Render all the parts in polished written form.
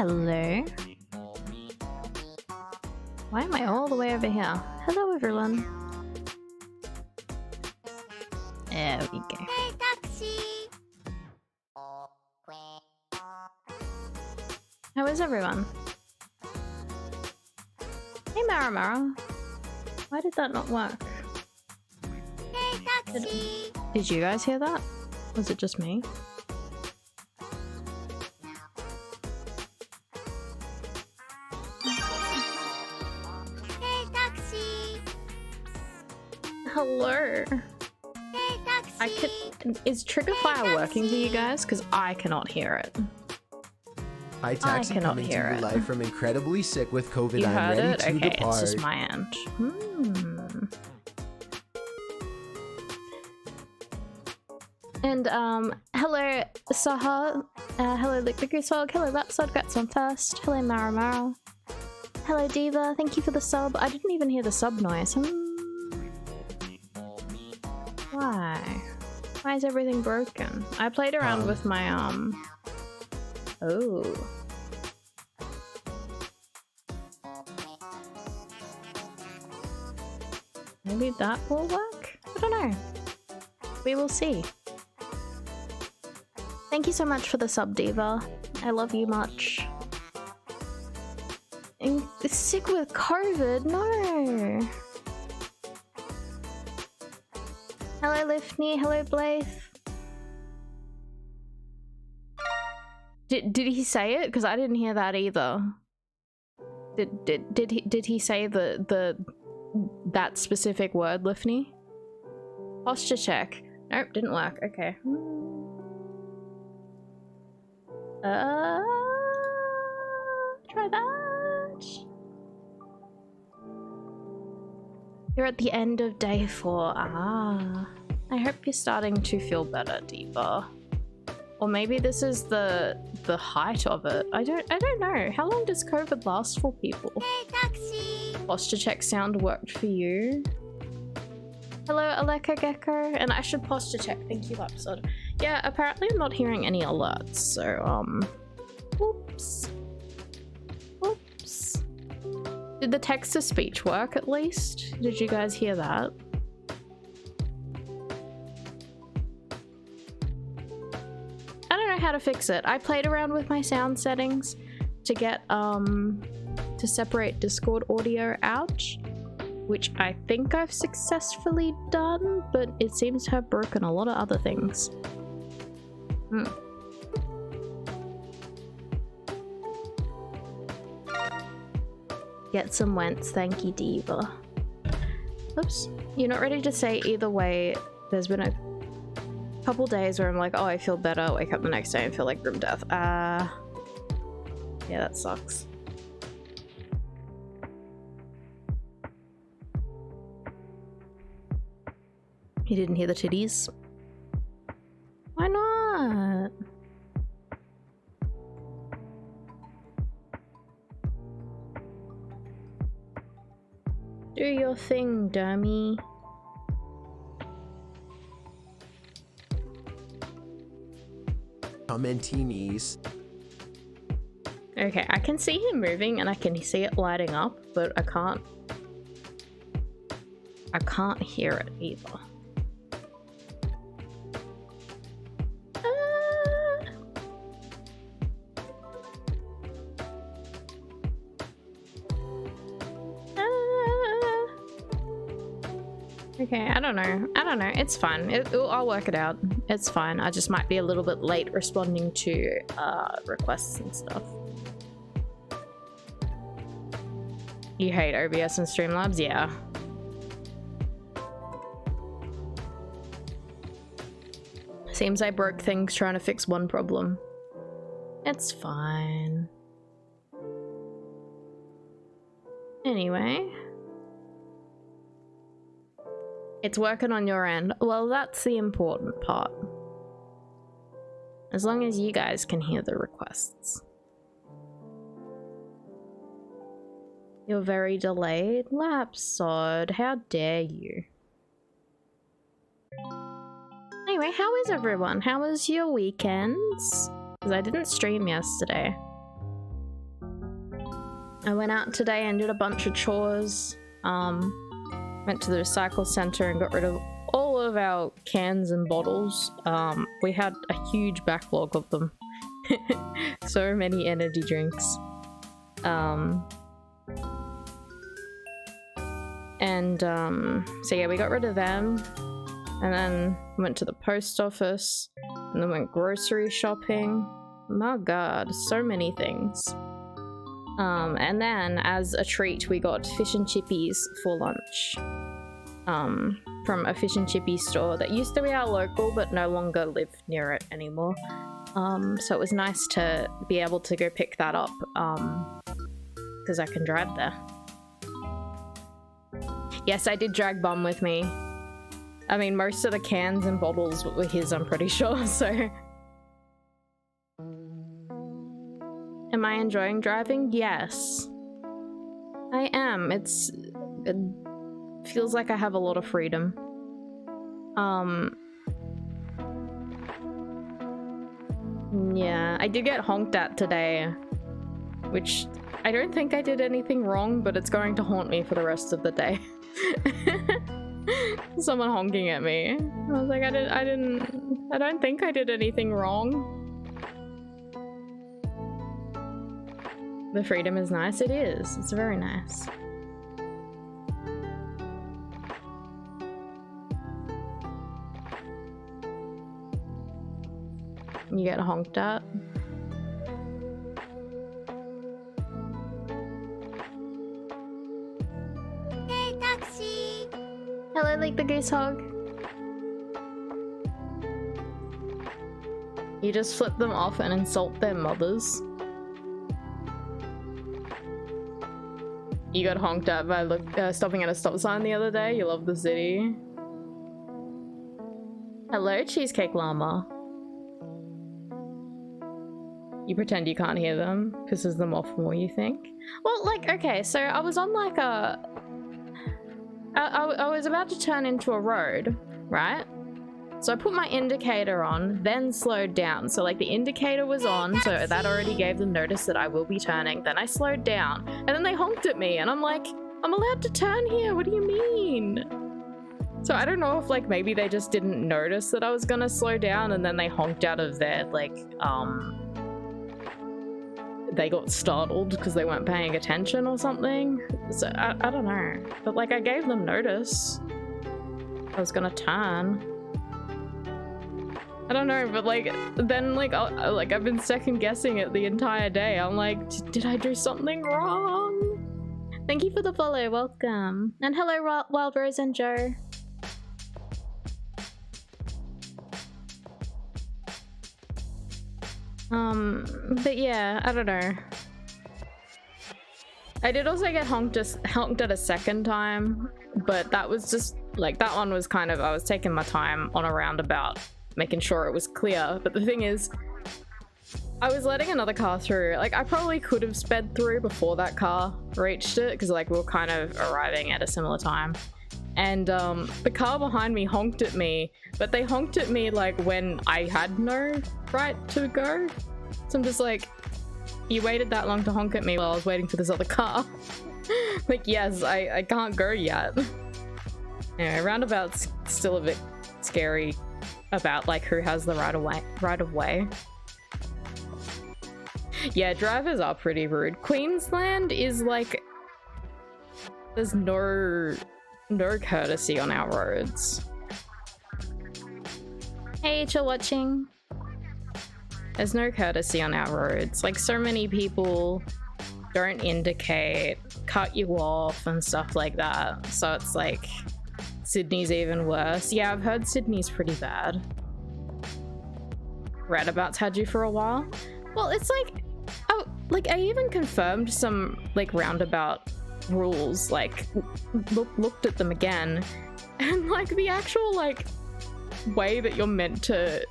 Hello. Why am I all the way over here? Hello, everyone. There we go. Hey, taxi! How is everyone? Hey, Mara. Why did that not work? Hey, taxi! Did you guys hear that? Was it just me? Hey, taxi! Hello. Hey, taxi! Is Trigger Fire working for you guys? Because I cannot hear it. Hi, Taxi, coming to you live from incredibly sick with COVID. You I'm heard ready it? to Okay, depart. it's just my end. And hello Saha, hello Liquid Goosehog, hello Lapsod, got some first, hello Mara, hello Diva, thank you for the sub. I didn't even hear the sub noise. Why? Why is everything broken? I played around with my oh. Maybe that will work? I don't know. We will see. Thank you so much for the sub, Diva. I love you much. I'm sick with COVID? No! Hello, Lifney. Hello, Blythe. Did he say it? Because I didn't hear that either. Did he say that specific word, Lifney? Posture check. Nope, didn't work. Okay. Try that. You're at the end of day 4. Ah. I hope you're starting to feel better, Diva. Or maybe this is the height of it. I don't know. How long does COVID last for people? Hey, taxi! Posture check sound worked for you. Hello, Aleka Gecko. And I should posture check. Thank you, Lapsod. Yeah, apparently I'm not hearing any alerts, so, whoops. Whoops. Did the text-to-speech work, at least? Did you guys hear that? I don't know how to fix it. I played around with my sound settings to get, to separate Discord audio out, which I think I've successfully done, but it seems to have broken a lot of other things. Get some wents, thank you, Diva. Oops. You're not ready to say either way. There's been a couple days where I'm like, oh, I feel better, wake up the next day and feel like grim death. Yeah, that sucks. You didn't hear the titties? Why not? Do your thing, dermy. Commentinis. Okay, I can see him moving and I can see it lighting up, but I can't hear it either. Okay, I don't know. It's fine. I'll work it out. It's fine. I just might be a little bit late responding to requests and stuff. You hate OBS and Streamlabs? Yeah. Seems I broke things trying to fix one problem. It's fine. Anyway. It's working on your end. Well, that's the important part. As long as you guys can hear the requests. You're very delayed? Lapsod, how dare you? Anyway, how is everyone? How was your weekends? Because I didn't stream yesterday. I went out today and did a bunch of chores. Went to the recycle center and got rid of all of our cans and bottles. We had a huge backlog of them. So many energy drinks. So yeah, we got rid of them. And then went to the post office. And then went grocery shopping. My god, so many things. And then as a treat we got fish and chippies for lunch. From a fish and chippy store that used to be our local but no longer live near it anymore. So it was nice to be able to go pick that up because I can drive there. Yes, I did drag Bum with me. I mean, most of the cans and bottles were his, I'm pretty sure, so... Am I enjoying driving? Yes. I am. It feels like I have a lot of freedom. Yeah, I did get honked at today, which I don't think I did anything wrong, but it's going to haunt me for the rest of the day. Someone honking at me. I was like, I don't think I did anything wrong. The freedom is nice. It is. It's very nice. You get honked at. Hey, taxi! Hello, like the goose hog. You just flip them off and insult their mothers. You got honked at by stopping at a stop sign the other day. You love the city. Hello, Cheesecake Llama. You pretend you can't hear them. Pisses them off more, you think? Well, like, okay, so I was on like a... I was about to turn into a road, right? So I put my indicator on, then slowed down. So like the indicator was on, so that already gave them notice that I will be turning. Then I slowed down, and then they honked at me, and I'm like, I'm allowed to turn here, what do you mean? So I don't know if like maybe they just didn't notice that I was gonna slow down, and then they honked out of their like, they got startled because they weren't paying attention or something. So I don't know, but like I gave them notice I was gonna turn. I don't know, but like then like I've been second guessing it the entire day. I'm like, did I do something wrong? Thank you for the follow, welcome. And hello Wild Rose and Joe. But yeah, I don't know. I did also get honked at a second time, but that was just like, that one was kind of, I was taking my time on a roundabout, making sure it was clear. But the thing is, I was letting another car through. Like, I probably could have sped through before that car reached it, because like we were kind of arriving at a similar time. And the car behind me honked at me, but they honked at me like when I had no right to go. So I'm just like, you waited that long to honk at me while I was waiting for this other car. Like, yes, I can't go yet. Anyway, roundabout's still a bit scary about like who has the right of way. Yeah, drivers are pretty rude. Queensland is like, there's no courtesy on our roads. Hey, you're watching. There's no courtesy on our roads. Like, so many people don't indicate, cut you off and stuff like that. So it's like, Sydney's even worse. Yeah, I've heard Sydney's pretty bad. Roundabouts had you for a while. Well, it's like, oh, like I even confirmed some like roundabout rules, like looked at them again, and like the actual like way that you're meant to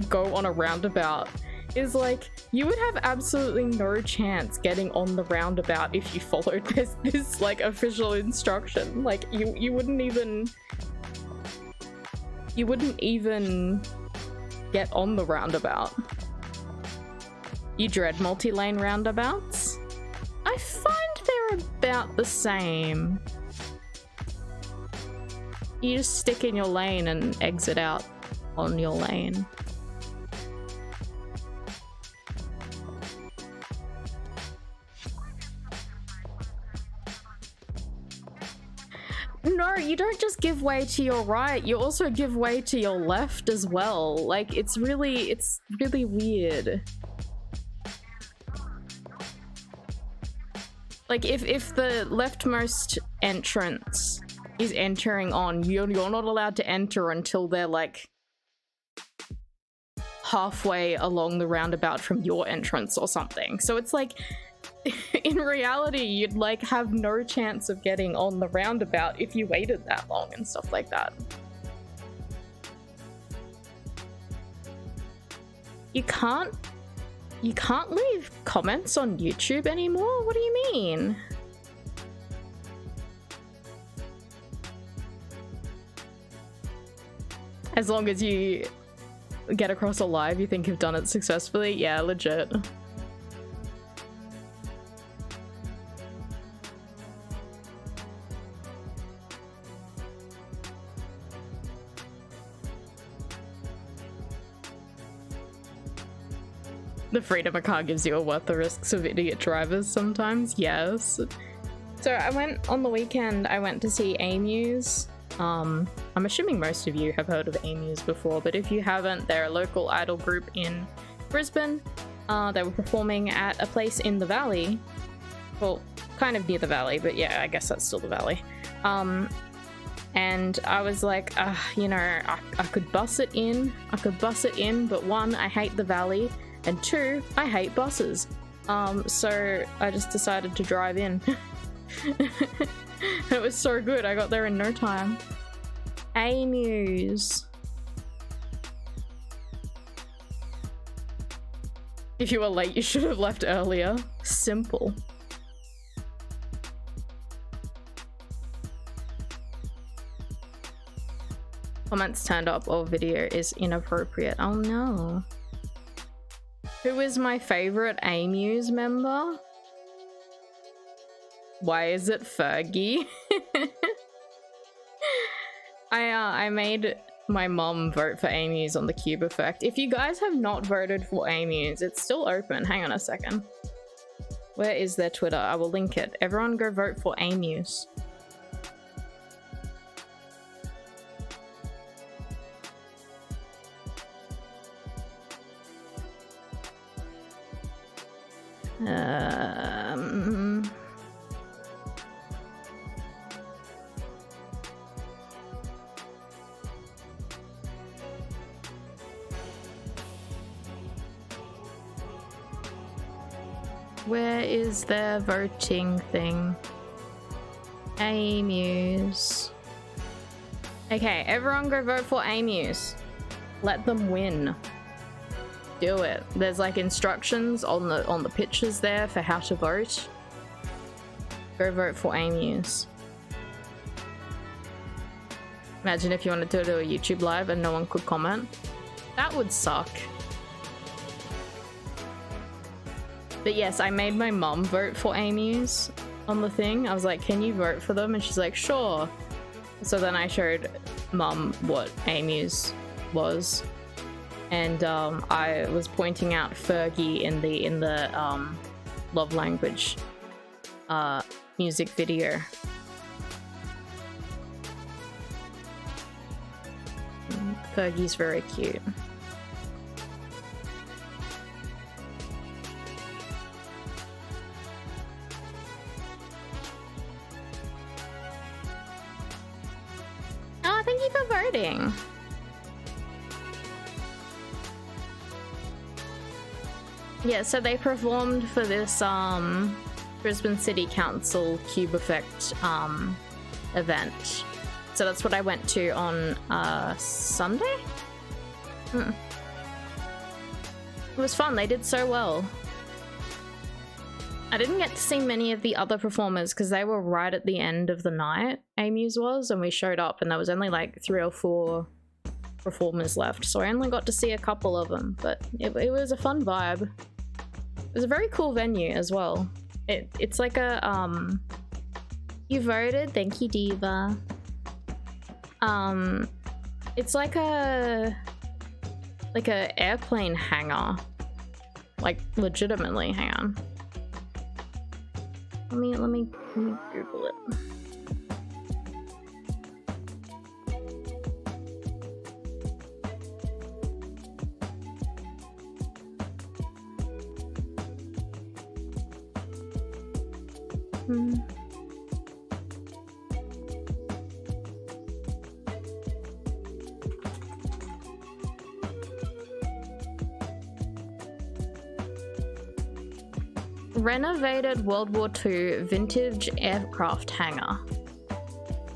go on a roundabout is like, you would have absolutely no chance getting on the roundabout if you followed this like official instruction. Like you wouldn't even get on the roundabout. You dread multi-lane roundabouts? I find they're about the same. You just stick in your lane and exit out on your lane. No, you don't just give way to your right, you also give way to your left as well. Like, it's really weird. Like, if the leftmost entrance is entering on, you're not allowed to enter until they're like halfway along the roundabout from your entrance or something. So it's like, in reality, you'd like have no chance of getting on the roundabout if you waited that long and stuff like that. You can't leave comments on YouTube anymore? What do you mean? As long as you get across alive, you think you've done it successfully? Yeah, legit. The freedom a car gives you are worth the risks of idiot drivers sometimes, yes. So I went on the weekend, I went to see AUS. I'm assuming most of you have heard of AUS before, but if you haven't, they're a local idol group in Brisbane. They were performing at a place in the valley. Well, kind of near the valley, but yeah, I guess that's still the valley. And I was like, you know, I could bus it in, but one, I hate the valley. And two, I hate buses. So I just decided to drive in. It was so good, I got there in no time. AUS. If you were late, you should have left earlier. Simple. Comments turned up or video is inappropriate. Oh no. Who is my favorite AUS member? Why is it Fergie? I made my mom vote for AUS on the Cube Effect. If you guys have not voted for AUS, it's still open. Hang on a second. Where is their Twitter? I will link it. Everyone go vote for AUS. Where is their voting thing? AUS. Okay, everyone go vote for AUS. Let them win. Do it. There's like instructions on the pictures there for how to vote. Go vote for AUS. Imagine if you wanted to do a YouTube live and no one could comment. That would suck. But yes, I made my mum vote for AUS on the thing. I was like, can you vote for them? And she's like, sure. So then I showed mum what AUS was. And I was pointing out Fergie in the Love Language music video. Fergie's very cute. Oh, thank you for voting. Yeah, so they performed for this Brisbane City Council Cube Effect event. So that's what I went to on Sunday? It was fun, they did so well. I didn't get to see many of the other performers because they were right at the end of the night, AUS was, and we showed up and there was only like 3 or 4 performers left. So I only got to see a couple of them, but it was a fun vibe. It was a very cool venue as well. It's like a you voted, thank you, Diva. It's like a airplane hangar. Like legitimately, hang on. Let me Google it. Renovated World War II vintage aircraft hangar.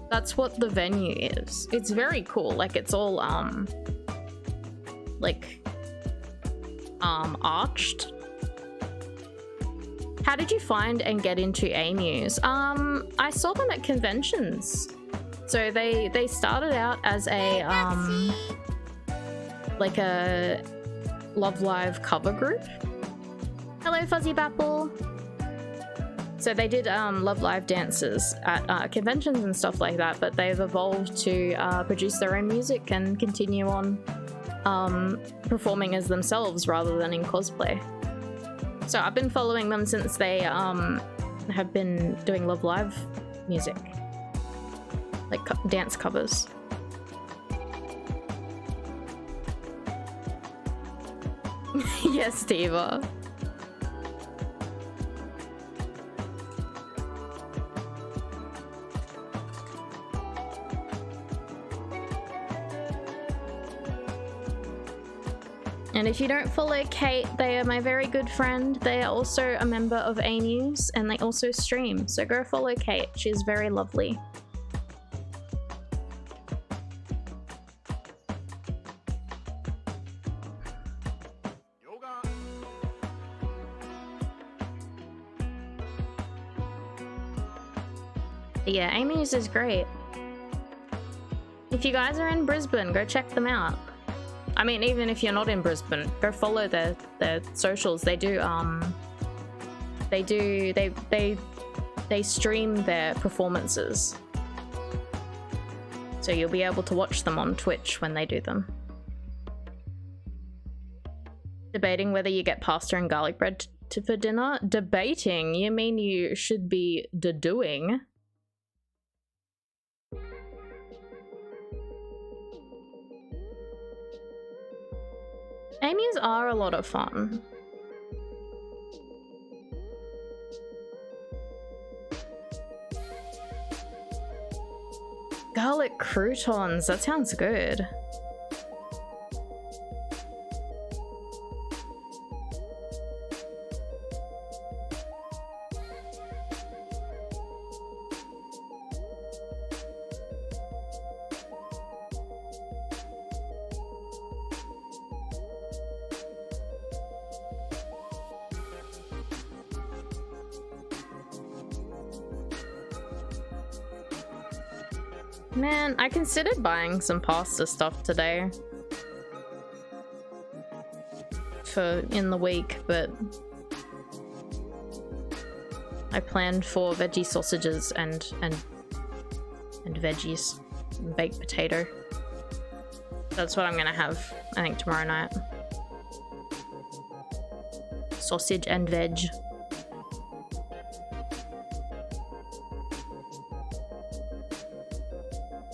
That's what the venue is. It's very cool. Like it's all arched. How did you find and get into AMUs? I saw them at conventions. So they started out as a like a Love Live cover group. Hello, Fuzzy Bapple. So they did Love Live dances at conventions and stuff like that, but they've evolved to produce their own music and continue on performing as themselves rather than in cosplay. So I've been following them since they have been doing Love Live music, like dance covers. Yes, Diva. And if you don't follow Kate, they are my very good friend. They are also a member of ANews and they also stream. So go follow Kate. She's very lovely. Yeah, ANews is great. If you guys are in Brisbane, go check them out. I mean, even if you're not in Brisbane, go follow their socials. They stream their performances. So you'll be able to watch them on Twitch when they do them. Debating whether you get pasta and garlic bread for dinner? Debating? You mean you should be doing? AMUs are a lot of fun. Garlic croutons, that sounds good. Man, I considered buying some pasta stuff today for in the week, but I planned for veggie sausages and veggies, and baked potato. That's what I'm gonna have, I think, tomorrow night. Sausage and veg.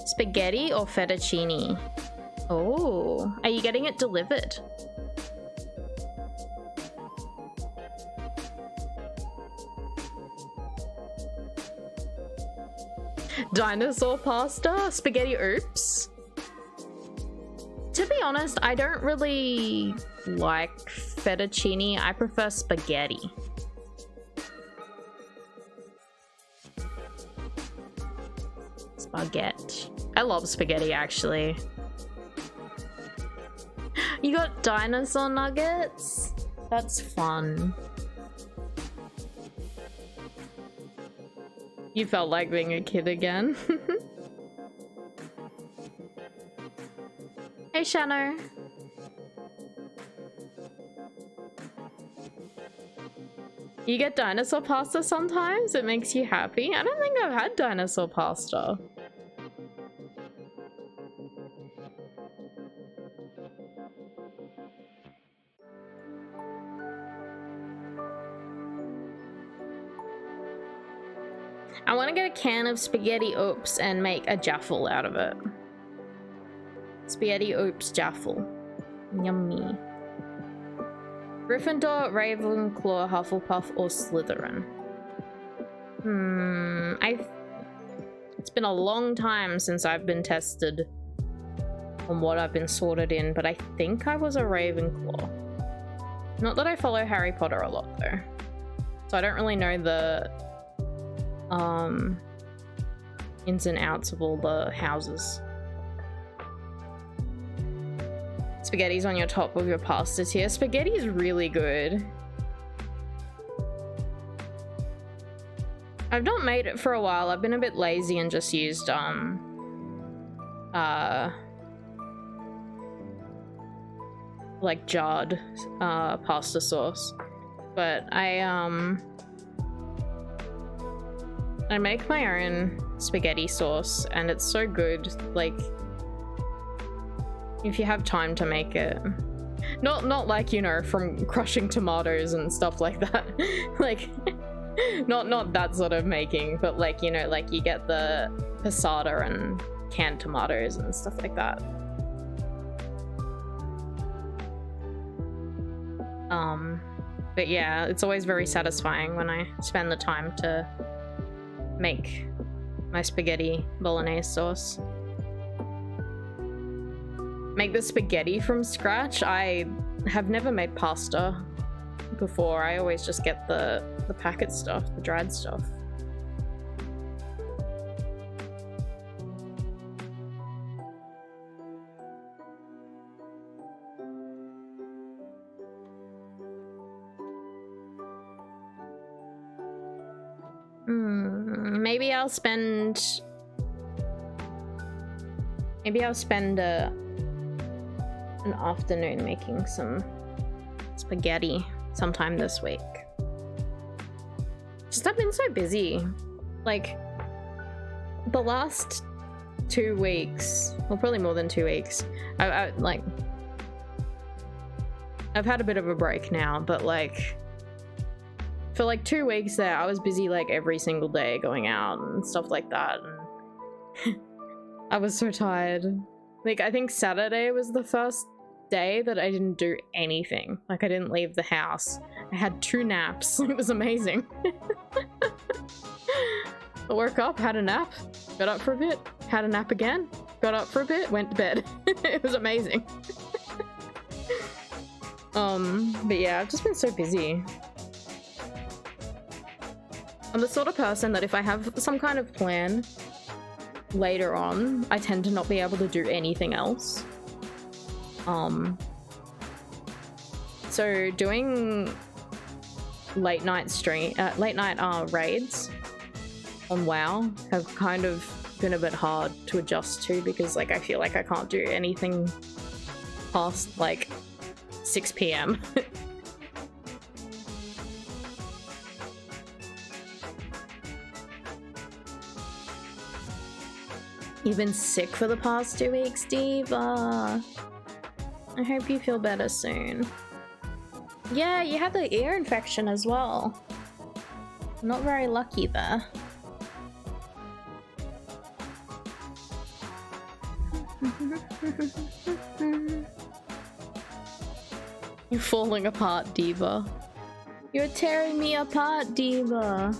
Spaghetti or fettuccine? Oh, are you getting it delivered? Dinosaur pasta? Spaghetti oops? To be honest, I don't really like fettuccine. I prefer spaghetti. Spaghetti. I love spaghetti, actually. You got dinosaur nuggets? That's fun. You felt like being a kid again. Hey, Shano. You get dinosaur pasta sometimes? It makes you happy? I don't think I've had dinosaur pasta. I want to get a can of spaghetti oops and make a jaffle out of it. Spaghetti oops jaffle. Yummy. Gryffindor, Ravenclaw, Hufflepuff, or Slytherin? It's been a long time since I've been tested on what I've been sorted in, but I think I was a Ravenclaw. Not that I follow Harry Potter a lot though, so I don't really know the ins and outs of all the houses. Spaghetti's on your top of your pasta tier. Spaghetti is really good. I've not made it for a while. I've been a bit lazy and just used like jarred pasta sauce. But I make my own spaghetti sauce and it's so good. Like, if you have time to make it. Not like, you know, from crushing tomatoes and stuff like that. Like, not that sort of making, but like, you know, like you get the passata and canned tomatoes and stuff like that. But yeah, it's always very satisfying when I spend the time to make my spaghetti bolognese sauce. Make the spaghetti from scratch? I have never made pasta before. I always just get the packet stuff, the dried stuff. Maybe I'll spend an afternoon making some spaghetti sometime this week. Just I've been so busy. Like, the last 2 weeks, well, probably more than 2 weeks, I've had a bit of a break now, but like for like 2 weeks there, I was busy like every single day going out and stuff like that, and I was so tired. Like, I think Saturday was the first day that I didn't do anything. Like, I didn't leave the house. I had 2 naps. It was amazing. I woke up, had a nap, got up for a bit, had a nap again, got up for a bit, went to bed. It was amazing. But yeah, I've just been so busy. I'm the sort of person that if I have some kind of plan later on, I tend to not be able to do anything else. So doing late night raids on WoW have kind of been a bit hard to adjust to, because like I feel like I can't do anything past like 6 PM. You've been sick for the past 2 weeks, Diva. I hope you feel better soon. Yeah, you had the ear infection as well. Not very lucky there. You're falling apart, Diva. You're tearing me apart, Diva.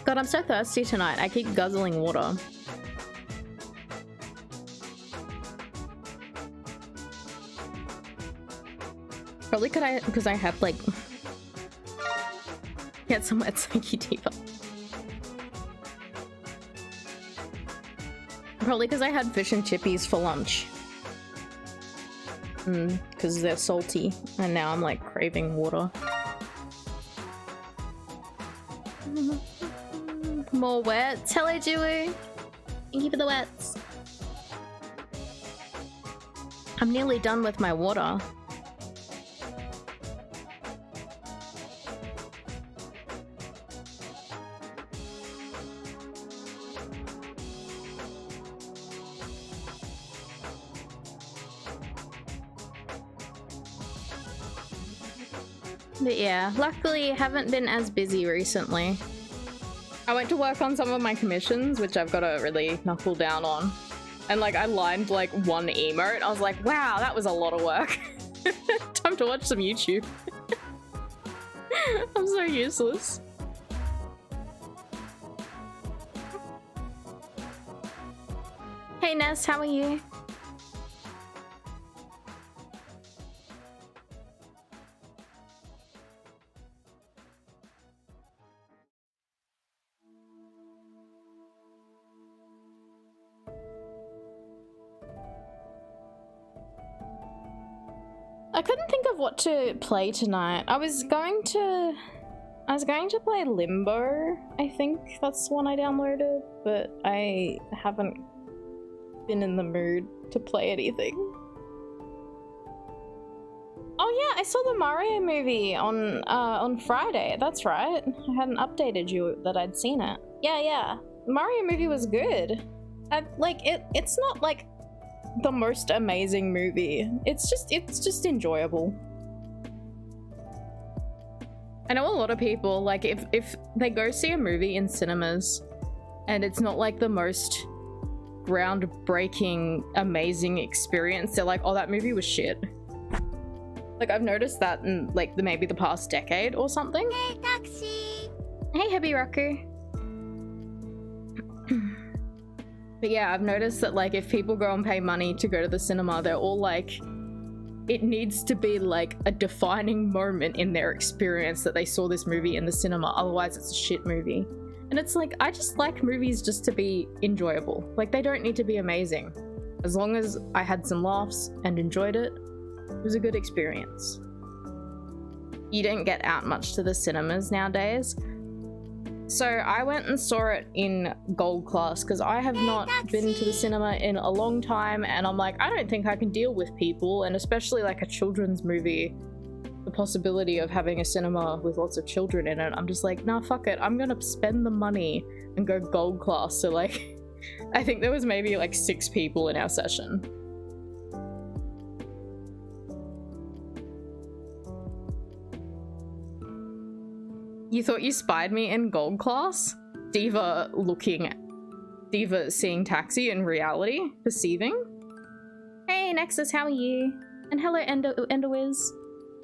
God, I'm so thirsty tonight. I keep guzzling water. Probably because I had like get some wet slinky Diva. Probably because I had fish and chippies for lunch. Because they're salty, and now I'm like craving water. More wets. Hello, Jiwoo. Thank you for the wets. I'm nearly done with my water. But yeah, luckily haven't been as busy recently. I went to work on some of my commissions, which I've got to really knuckle down on. And like I lined like one emote. I was like, wow, that was a lot of work. Time to watch some YouTube. I'm so useless. Hey Ness, how are you? I couldn't think of what to play tonight. I was going to play Limbo. I think that's the one I downloaded, but I haven't been in the mood to play anything. Oh yeah, I saw the Mario movie on Friday. That's right. I hadn't updated you that I'd seen it. Yeah. The Mario movie was good. It's not like the most amazing movie. It's just enjoyable. I know a lot of people, like, if they go see a movie in cinemas and it's not like the most groundbreaking, amazing experience, they're like, oh, that movie was shit. Like, I've noticed that in like maybe the past decade or something. Hey, taxi! Hey, Heavy Raku. But yeah, I've noticed that like if people go and pay money to go to the cinema, they're all like, it needs to be like a defining moment in their experience that they saw this movie in the cinema, otherwise it's a shit movie. And it's like, I just like movies just to be enjoyable. Like, they don't need to be amazing. As long as I had some laughs and enjoyed it, it was a good experience. You don't get out much to the cinemas nowadays. So I went and saw it in Gold Class because I have not been to the cinema in a long time, and I'm like, I don't think I can deal with people, and especially like a children's movie, the possibility of having a cinema with lots of children in it. I'm just like, nah, fuck it. I'm gonna spend the money and go Gold Class. So like, I think there was maybe like 6 people in our session. You thought you spied me in Gold Class? Diva seeing Taxi in reality? Perceiving? Hey Nexus, how are you? And hello Enderwiz.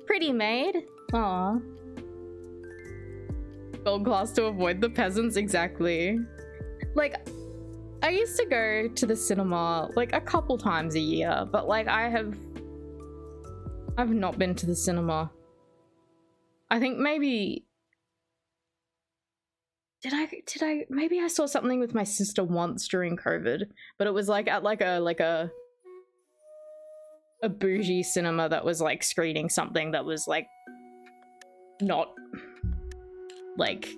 Pretty maid. Aw. Gold Class to avoid the peasants, exactly. Like, I used to go to the cinema like a couple times a year, but like I've not been to the cinema. I think maybe Did I maybe I saw something with my sister once during COVID, but it was like at like a bougie cinema that was like screening something that was like not like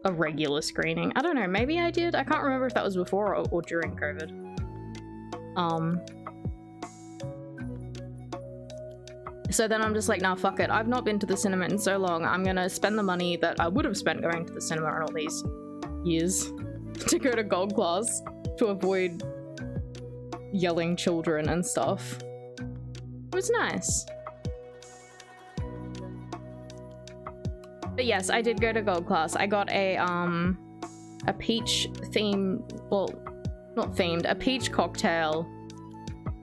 a regular screening. I don't know, maybe I did. I can't remember if that was before or during COVID. So then I'm just like, nah, fuck it. I've not been to the cinema in so long. I'm gonna spend the money that I would have spent going to the cinema in all these years to go to Gold Class to avoid yelling children and stuff. It was nice. But yes, I did go to Gold Class. I got a peach theme, well, not themed, a peach cocktail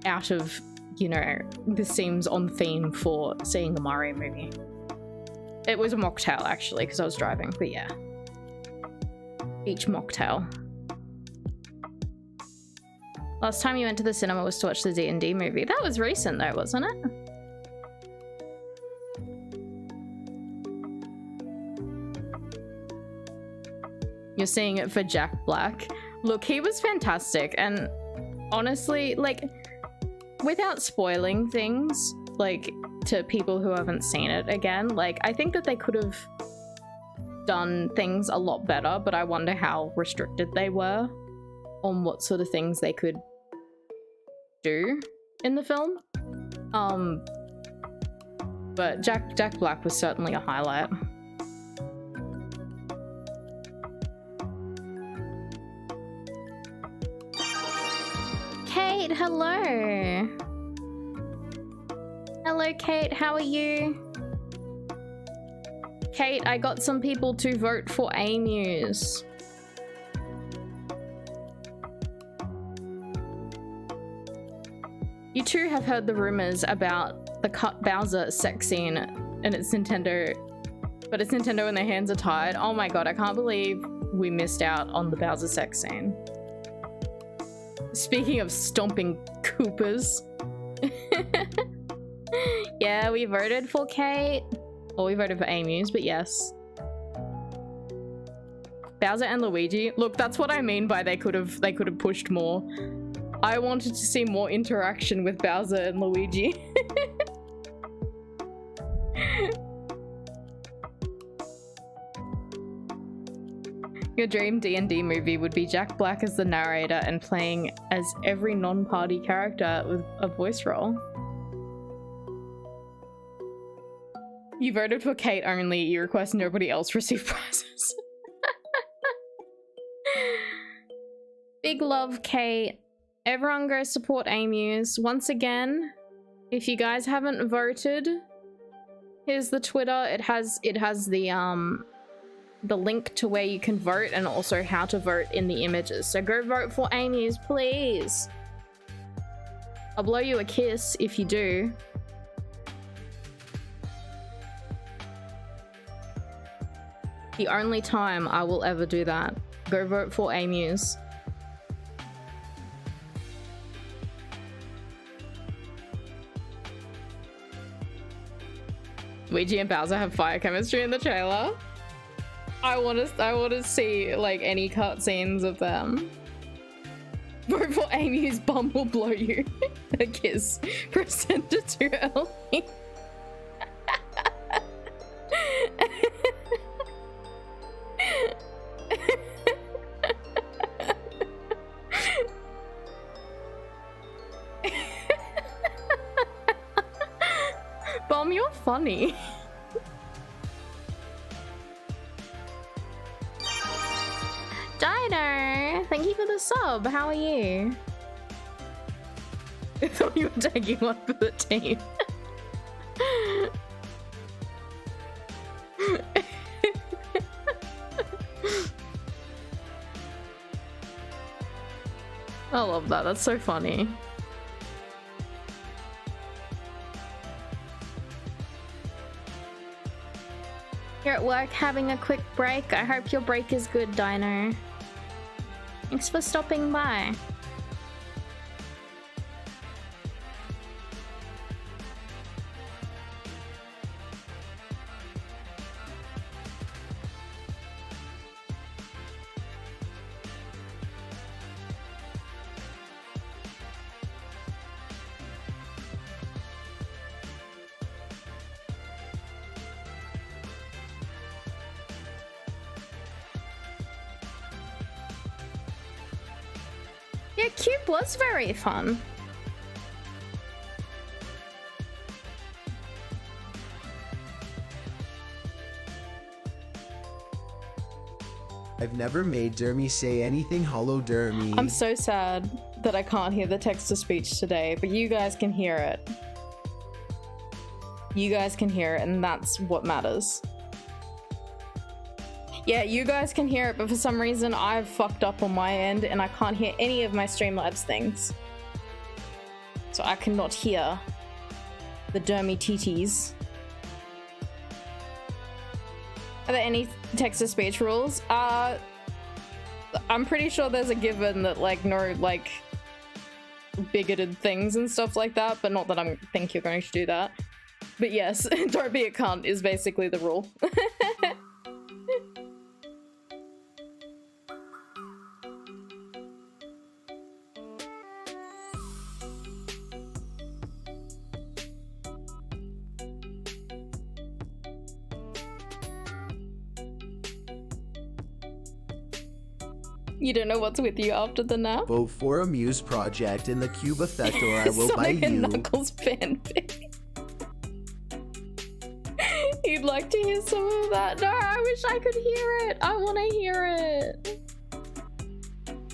out of, you know, this seems on theme for seeing the Mario movie. It was a mocktail actually, because I was driving, but yeah. Peach mocktail. Last time you went to the cinema was to watch the D&D movie. That was recent though, wasn't it? You're seeing it for Jack Black. Look, he was fantastic, and honestly, like, without spoiling things, like, to people who haven't seen it again, like, I think that they could have done things a lot better, but I wonder how restricted they were on what sort of things they could do. in the film. But Jack Black was certainly a highlight. Kate, hello. Hello, Kate. How are you? Kate, I got some people to vote for AUS. You too have heard the rumors about the cut Bowser sex scene and it's Nintendo, but it's Nintendo and their hands are tied. Oh my god, I can't believe we missed out on the Bowser sex scene. Speaking of stomping Koopas. Yeah, we voted for Kate. Well, we voted for AUS, but yes. Bowser and Luigi. Look, that's what I mean by they could have pushed more. I wanted to see more interaction with Bowser and Luigi. Your dream D&D movie would be Jack Black as the narrator and playing as every non-party character with a voice role. You voted for Kate only. You request nobody else receive prizes. Big love, Kate. Everyone go support AUS. Once again, if you guys haven't voted, here's the Twitter. It has the link to where you can vote and also how to vote in the images. So go vote for AUS, please. I'll blow you a kiss if you do. The only time I will ever do that. Go vote for AUS. Luigi and Bowser have fire chemistry in the trailer. I want to see like any cutscenes of them. Vote for AUS. Bum will blow you a kiss. Present it too early. Bum, you're funny. Dino, thank you for the sub. How are you? I thought you were taking one for the team. I love that. That's so funny. You're at work having a quick break. I hope your break is good, Dino. Thanks for stopping by. Yeah, Cube was very fun. I've never made Dermy say anything. Hello, Dermy. I'm so sad that I can't hear the text-to-speech today, but you guys can hear it. You guys can hear it, and that's what matters. Yeah, you guys can hear it, but for some reason I've fucked up on my end and I can't hear any of my Streamlabs things. So I cannot hear the Dermy TTs. Are there any text-to-speech rules? I'm pretty sure there's a given that like no like bigoted things and stuff like that, but not that I think you're going to do that. But yes, don't be a cunt is basically the rule. You don't know what's with you after the nap? Vote for a Muse project in the Cube effect or I will buy Sonic and you. Knuckles fanfic. You'd like to hear some of that? No, I wish I could hear it. I want to hear it.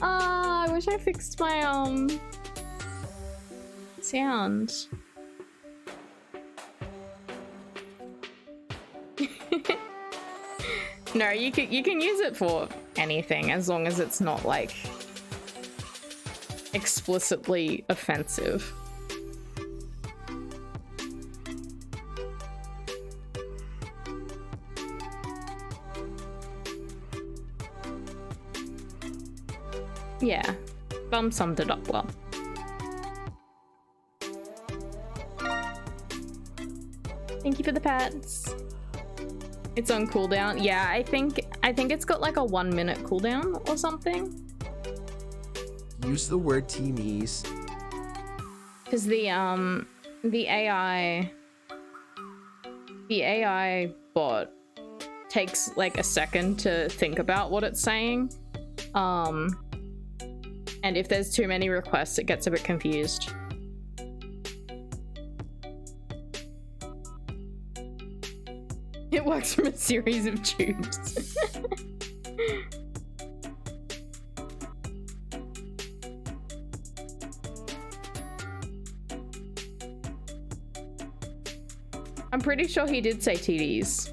I wish I fixed my sound. No, you can use it for anything as long as it's not like explicitly offensive. Yeah, Bum summed it up well. Thank you for the pets. It's on cooldown. Yeah, I think it's got like a 1 minute cooldown or something. Use the word teamies. Because the AI bot takes like a second to think about what it's saying. And if there's too many requests, it gets a bit confused. It works from a series of tubes. I'm pretty sure he did say TDs.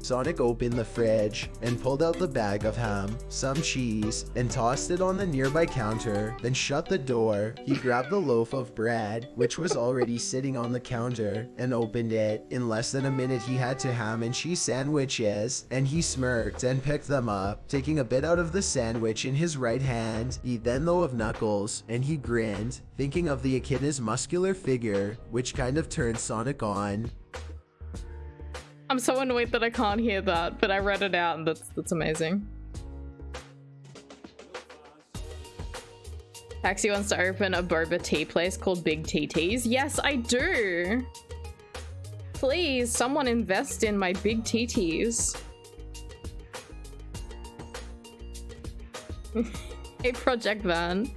Sonic opened the fridge and pulled out the bag of ham, some cheese, and tossed it on the nearby counter, then shut the door. He grabbed the loaf of bread, which was already sitting on the counter, and opened it. In less than a minute he had 2 ham and cheese sandwiches, and he smirked and picked them up, taking a bit out of the sandwich in his right hand. He then thought of Knuckles, and he grinned, thinking of the echidna's muscular figure, which kind of turned Sonic on. I'm so annoyed that I can't hear that, but I read it out and that's amazing. Taxi wants to open a boba tea place called Big TTs. Yes, I do. Please, someone invest in my Big TTs. Hey, Project Van.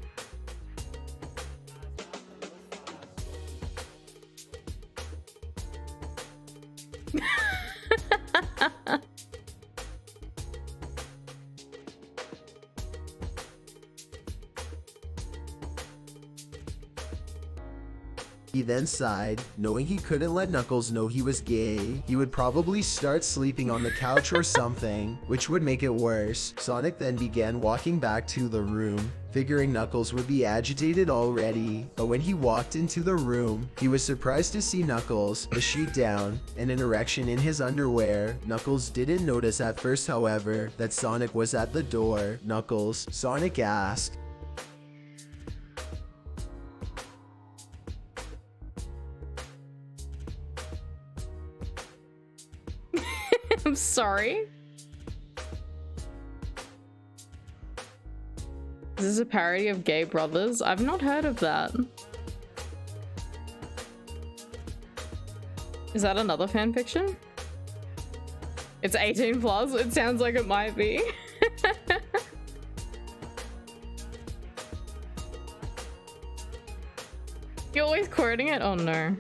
He then sighed, knowing he couldn't let Knuckles know he was gay. He would probably start sleeping on the couch or something, which would make it worse. Sonic then began walking back to the room, figuring Knuckles would be agitated already. But when he walked into the room, he was surprised to see Knuckles, a sheet down, and an erection in his underwear. Knuckles didn't notice at first, however, that Sonic was at the door. Knuckles, Sonic asked. I'm sorry. This is a parody of Gay Brothers. I've not heard of that. Is that another fanfiction? It's 18 plus. It sounds like it might be. You're always quoting it? Oh no.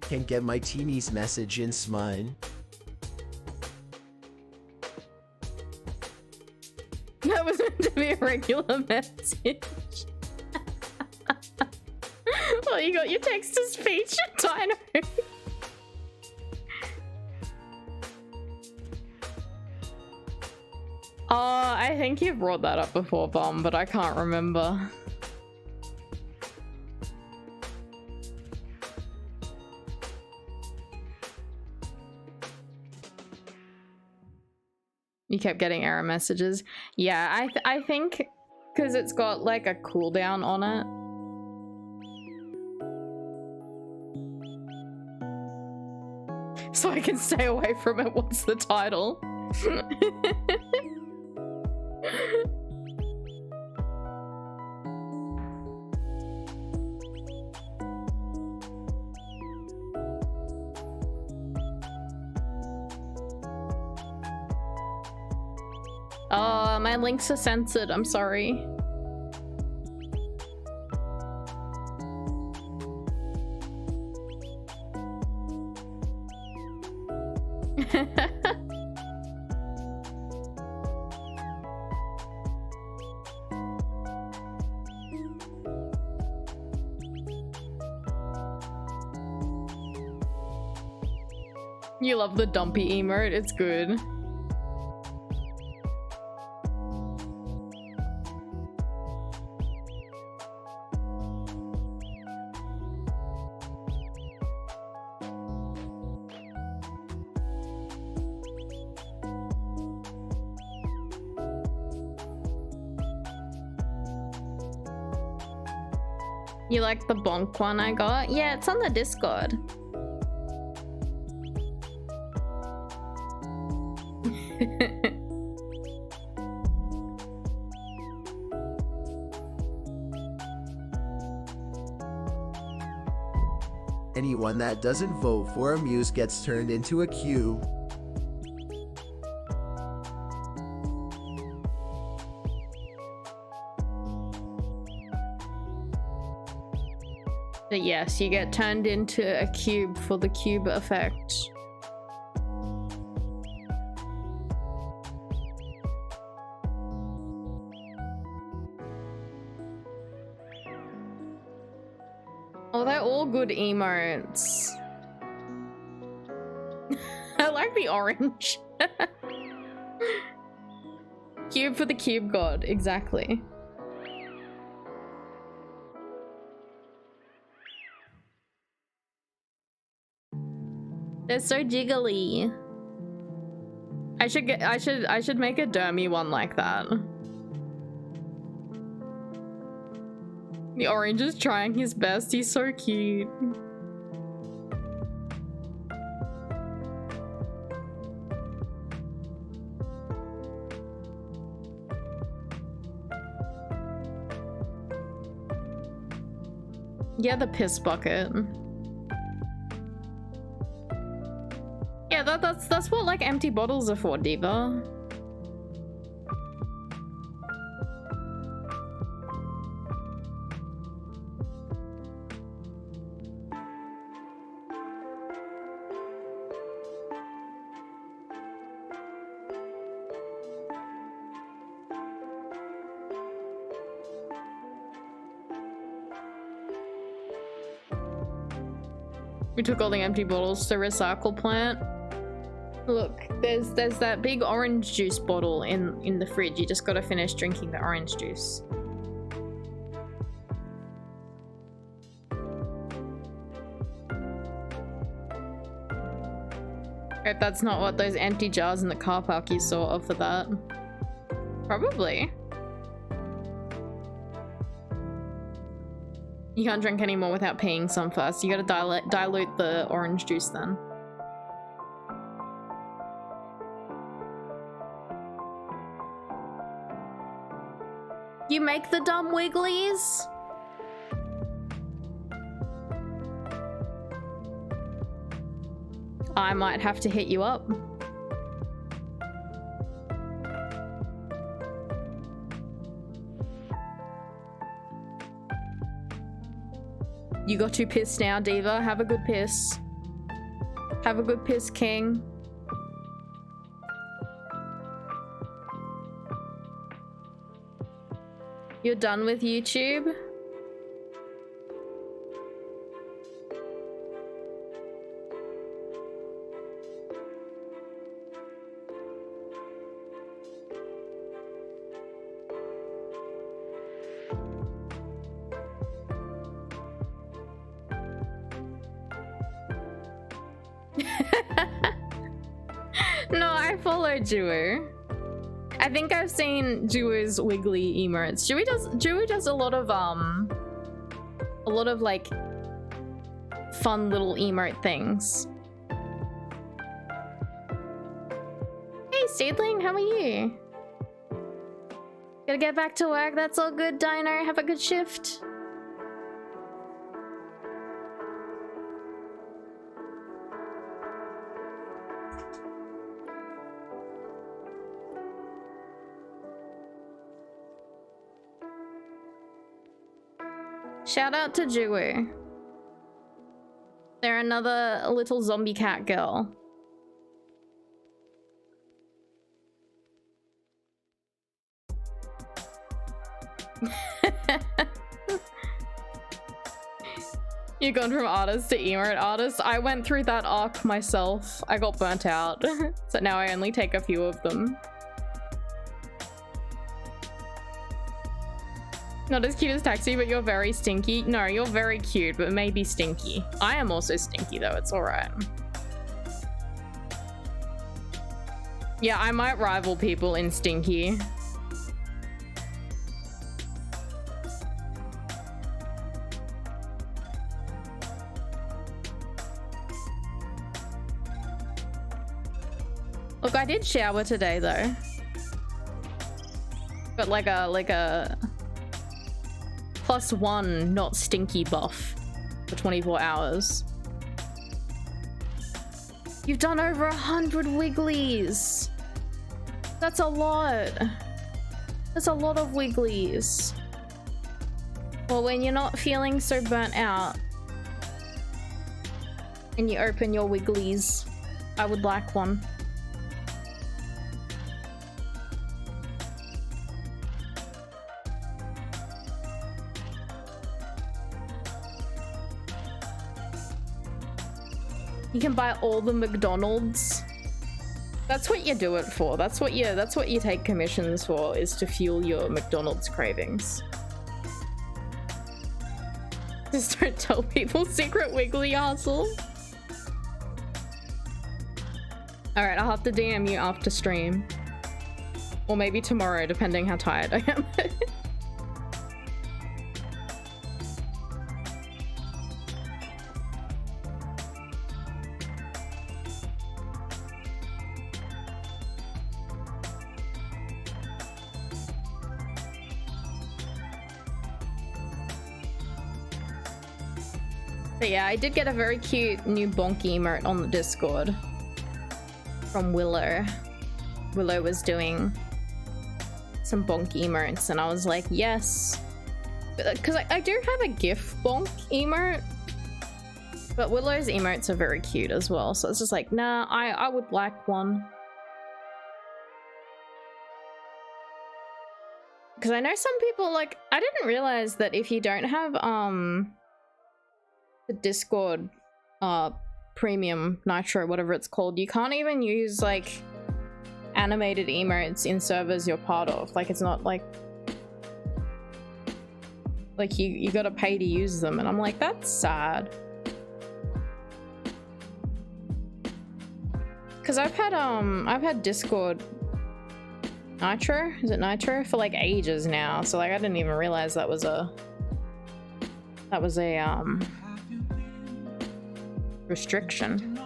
Can't get my teenie's message in smut. That was meant to be a regular message. Well, you got your text-to-speech, Dino. I think you brought that up before, Bum, but I can't remember. You kept getting error messages. Yeah, I think because it's got like a cooldown on it. So I can stay away from it. What's the title? My links are censored. I'm sorry. You love the dumpy emote, it's good. You like the bonk one I got? Yeah, it's on the Discord. Anyone that doesn't vote for a muse gets turned into a cube. But yes, you get turned into a cube for the cube effect. Oh, they're all good emotes. I like the orange. Cube for the cube god, exactly. They're so jiggly. I should make a dermy one like that. The orange is trying his best. He's so cute. Yeah, the piss bucket. Yeah, that's what like empty bottles are for, Diva. We took all the empty bottles to recycle plant. Look, there's that big orange juice bottle in the fridge. You just gotta finish drinking the orange juice. Hope that's not what those empty jars in the car park you saw of for that. Probably. You can't drink any more without peeing some first. You gotta dilute the orange juice then. You make the dumb wigglies? I might have to hit you up. You got to piss now, Diva. Have a good piss. Have a good piss, King. You're done with YouTube? No, I follow Juwu. I think I've seen Juwu's wiggly emotes. Juwu does a lot of like fun little emote things. Hey Seedling, how are you? Gotta get back to work. That's all good, Dino. Have a good shift. Shout out to Juwu. They're another little zombie cat girl. You've gone from artist to emote artist. I went through that arc myself. I got burnt out. So now I only take a few of them. Not as cute as Taxi, but you're very stinky. No, you're very cute, but maybe stinky. I am also stinky though, it's alright. Yeah, I might rival people in stinky. Look, I did shower today though. But like a +1 not stinky buff for 24 hours. You've done over 100 wigglies. That's a lot. That's a lot of wigglies. Well, when you're not feeling so burnt out and you open your wigglies, I would like one. You can buy all the McDonald's. That's what you do it for. That's what you take commissions for, is to fuel your McDonald's cravings. Just don't tell people secret wiggly hustle. Alright, I'll have to DM you after stream. Or maybe tomorrow, depending how tired I am. But yeah, I did get a very cute new bonk emote on the Discord from Willow. Willow was doing some bonk emotes and I was like, yes. Because I do have a GIF bonk emote, but Willow's emotes are very cute as well. So it's just like, nah, I would like one. Because I know some people, like, I didn't realize that if you don't have, the Discord premium nitro, whatever it's called, you can't even use like animated emotes in servers you're part of. Like, it's not like you gotta pay to use them, and I'm like, that's sad. Because I've had Discord nitro, is it nitro, for like ages now, so like I didn't even realize that was a restriction.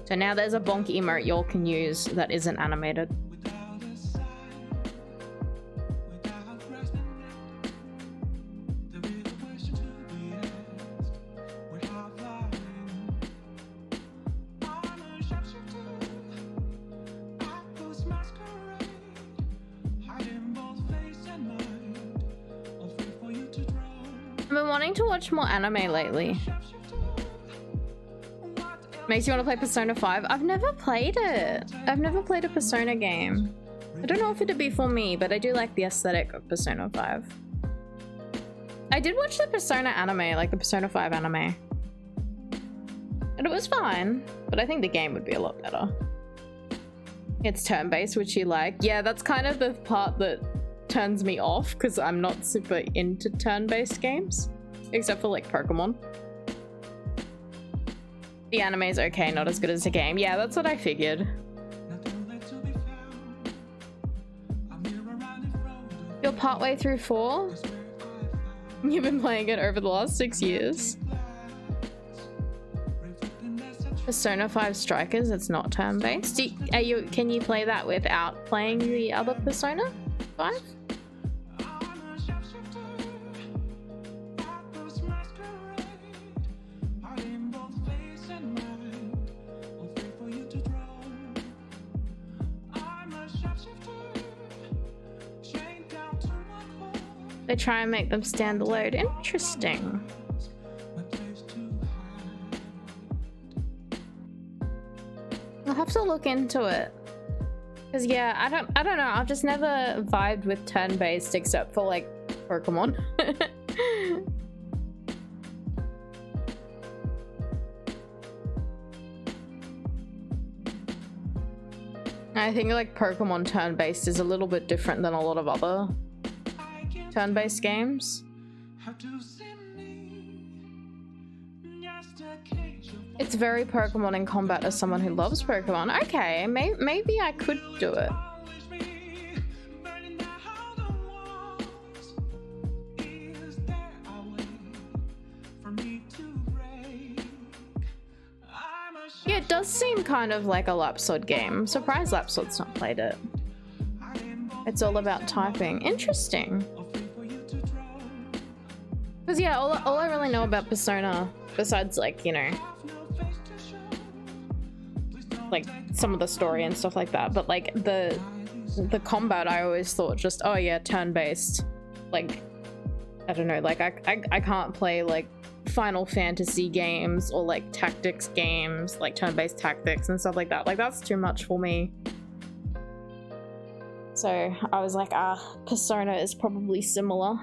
So now there's a bonk emote y'all can use that isn't animated. I've been wanting to watch more anime lately. Makes you want to play Persona 5? I've never played it. I've never played a Persona game. I don't know if it'd be for me, but I do like the aesthetic of Persona 5. I did watch the Persona anime, like the Persona 5 anime. And it was fine, but I think the game would be a lot better. It's turn-based, which you like. Yeah, that's kind of the part that turns me off, because I'm not super into turn-based games, except for like Pokemon. The anime's okay, not as good as the game. Yeah, that's what I figured. You're partway through 4? You've been playing it over the last 6 years. Persona 5 Strikers, it's not turn-based. Can you play that without playing the other Persona 5? They try and make them standalone. Interesting. I'll have to look into it. Cause yeah, I don't know. I've just never vibed with turn-based except for like Pokemon. I think like Pokemon turn-based is a little bit different than a lot of other turn-based games. It's very Pokemon in combat as someone who loves Pokemon. Okay, maybe I could do it. Yeah, it does seem kind of like a Lapsod game. I'm surprised Lapsod's not played it. It's all about typing. Interesting. Because yeah, all I really know about Persona, besides like, you know, like some of the story and stuff like that, but like the combat I always thought just, oh yeah, turn-based. Like, I don't know, like I can't play like Final Fantasy games or like tactics games, like turn-based tactics and stuff like that. Like that's too much for me. So I was like, Persona is probably similar.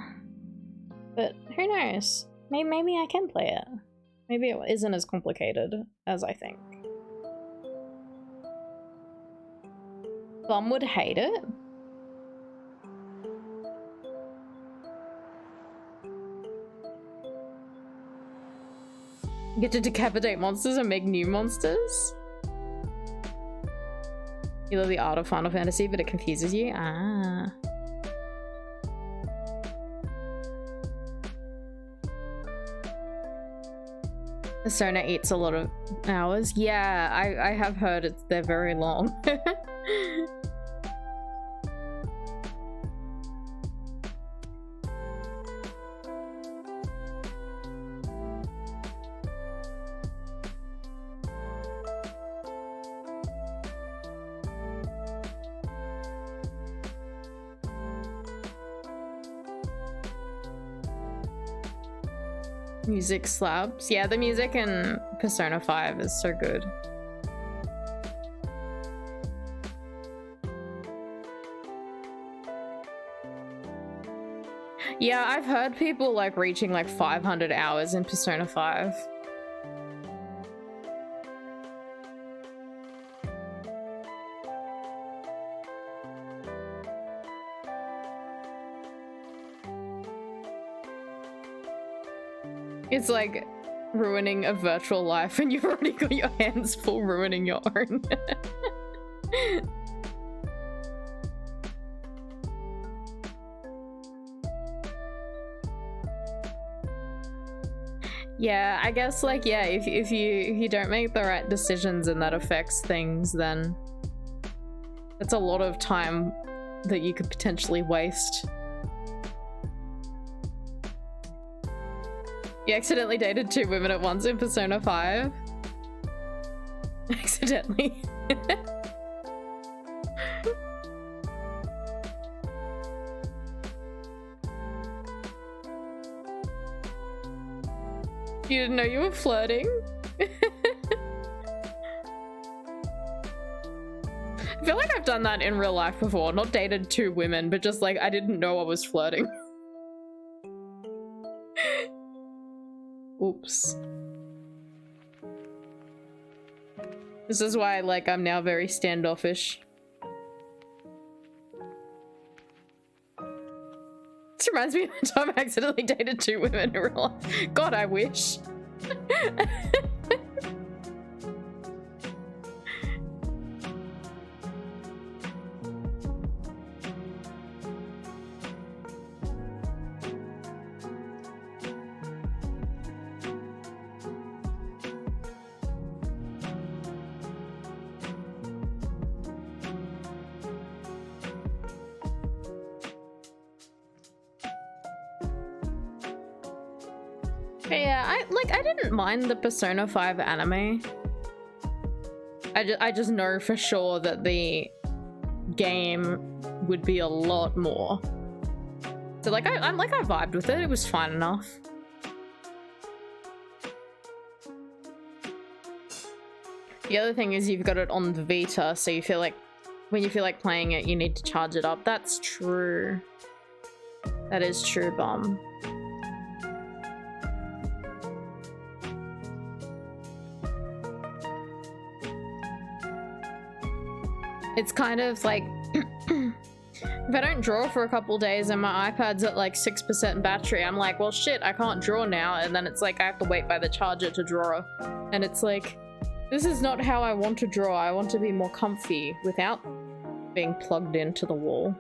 But who knows? Maybe I can play it. Maybe it isn't as complicated as I think. Bum would hate it. Get to decapitate monsters and make new monsters? You love the art of Final Fantasy, but it confuses you? Ah. Persona eats a lot of hours. Yeah, I have heard they're very long. Music slaps. Yeah, the music in Persona 5 is so good. Yeah, I've heard people like reaching like 500 hours in Persona 5. It's like ruining a virtual life and you've already got your hands full ruining your own. Yeah, I guess like, yeah, if you don't make the right decisions and that affects things, then it's a lot of time that you could potentially waste. You accidentally dated 2 women at once in Persona 5? Accidentally. You didn't know you were flirting? I feel like I've done that in real life before. Not dated 2 women, but just like I didn't know I was flirting. Oops. This is why, like, I'm now very standoffish. This reminds me of the time I accidentally dated 2 women in real life. God, I wish. Yeah, I didn't mind the Persona 5 anime. I just know for sure that the game would be a lot more. So like I vibed with it. It was fine enough. The other thing is you've got it on the Vita, so you feel like when you feel like playing it, you need to charge it up. That's true. That is true, Bum. It's kind of like if I don't draw for a couple days and my iPad's at like 6% battery, I'm like, well shit, I can't draw now. And then it's like I have to wait by the charger to draw. And it's like, this is not how I want to draw. I want to be more comfy without being plugged into the wall.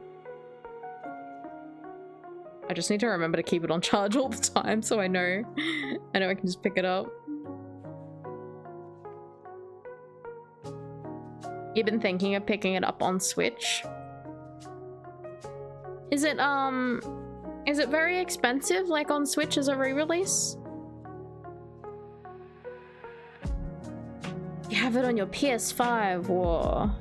I just need to remember to keep it on charge all the time so I know I can just pick it up. You've been thinking of picking it up on Switch? Is it very expensive, like on Switch as a re-release? You have it on your PS5 or...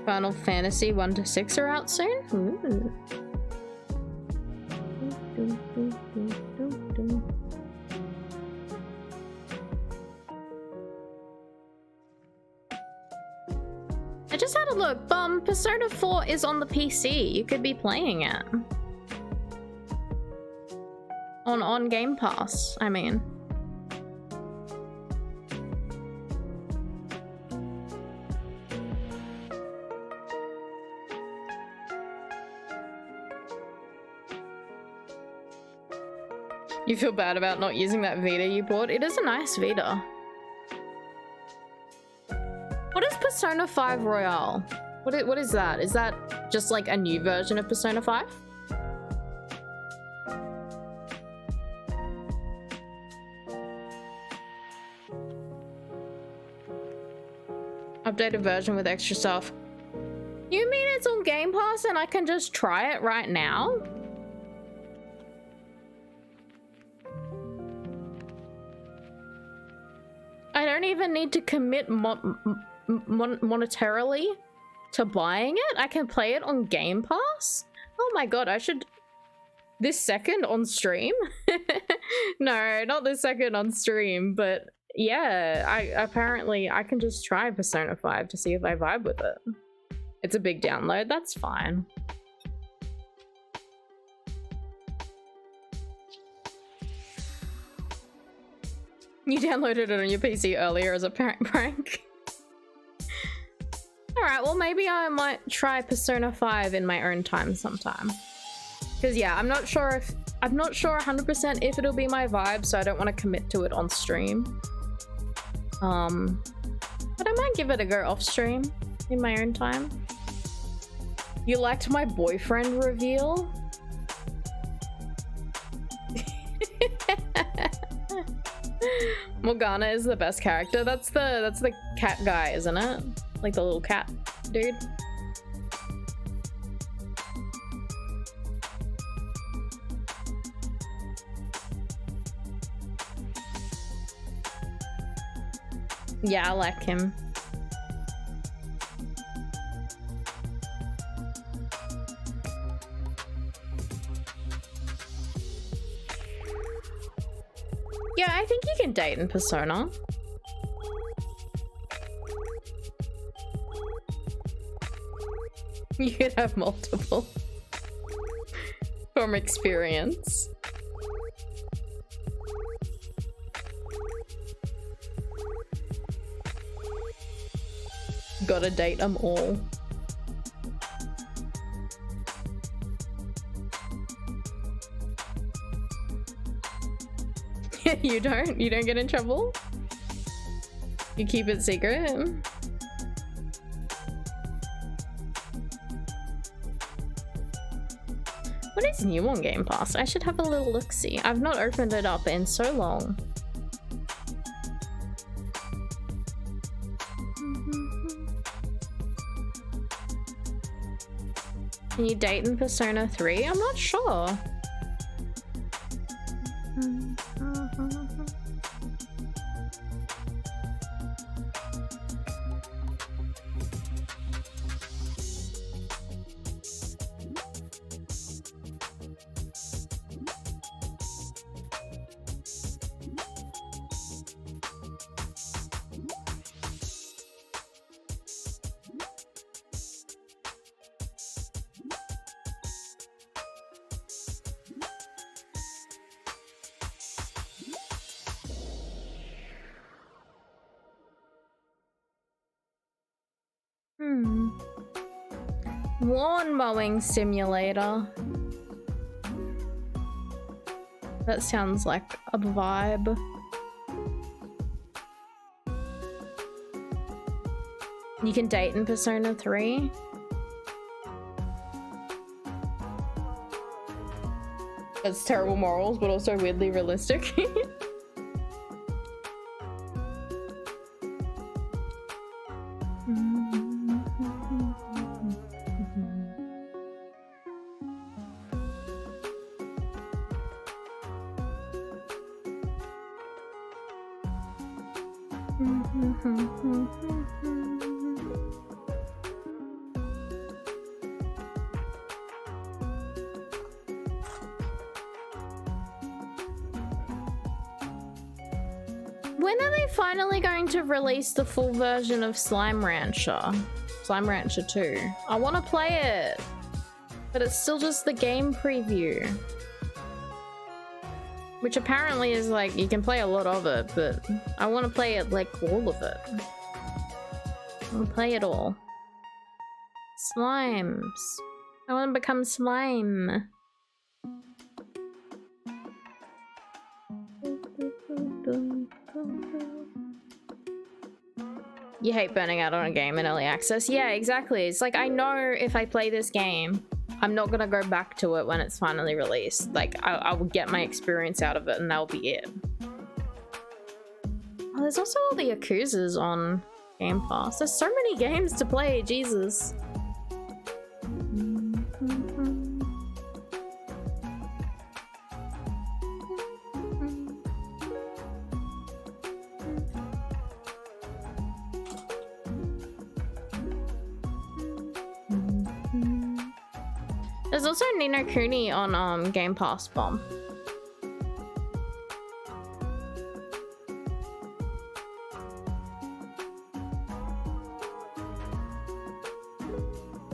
Final Fantasy 1 to 6 are out soon? Ooh. I just had a look. Persona 4 is on the PC. You could be playing it. On Game Pass, I mean. You feel bad about not using that Vita you bought? It is a nice Vita. What is Persona 5 Royale? What is that? Is that just like a new version of Persona 5? Updated version with extra stuff. You mean it's on Game Pass and I can just try it right now? I don't even need to commit monetarily to buying it. I can play it on Game Pass. Oh my god, I should... This second on stream? No, not this second on stream, but yeah, apparently I can just try Persona 5 to see if I vibe with it. It's a big download, that's fine. You downloaded it on your PC earlier as a prank. Alright, well maybe I might try Persona 5 in my own time sometime. Because yeah, I'm not sure 100% if it'll be my vibe, so I don't want to commit to it on stream. But I might give it a go off stream in my own time. You liked my boyfriend reveal? Morgana is the best character. That's the cat guy, isn't it? Like the little cat dude. Yeah, I like him. Yeah, I think you can date in Persona. You could have multiple. From experience. Gotta date them all. You don't get in trouble? You keep it secret? What is new on Game Pass? I should have a little look-see. I've not opened it up in so long. Can you date in Persona 3? I'm not sure. Lawn mowing simulator. That sounds like a vibe. You can date in Persona 3. That's terrible morals, but also weirdly realistic. When are they finally going to release the full version of Slime Rancher? Slime Rancher 2. I want to play it, but it's still just the game preview. Which apparently is like, you can play a lot of it, but I want to play it like all of it. I want to play it all. Slimes. I want to become slime. You hate burning out on a game in early access? Yeah, exactly. It's like, I know if I play this game, I'm not gonna go back to it when it's finally released. Like, I will get my experience out of it and that'll be it. Oh, there's also all the Yakuzas on Game Pass. There's so many games to play, Jesus. There's also Ni no Kuni on Game Pass Bomb.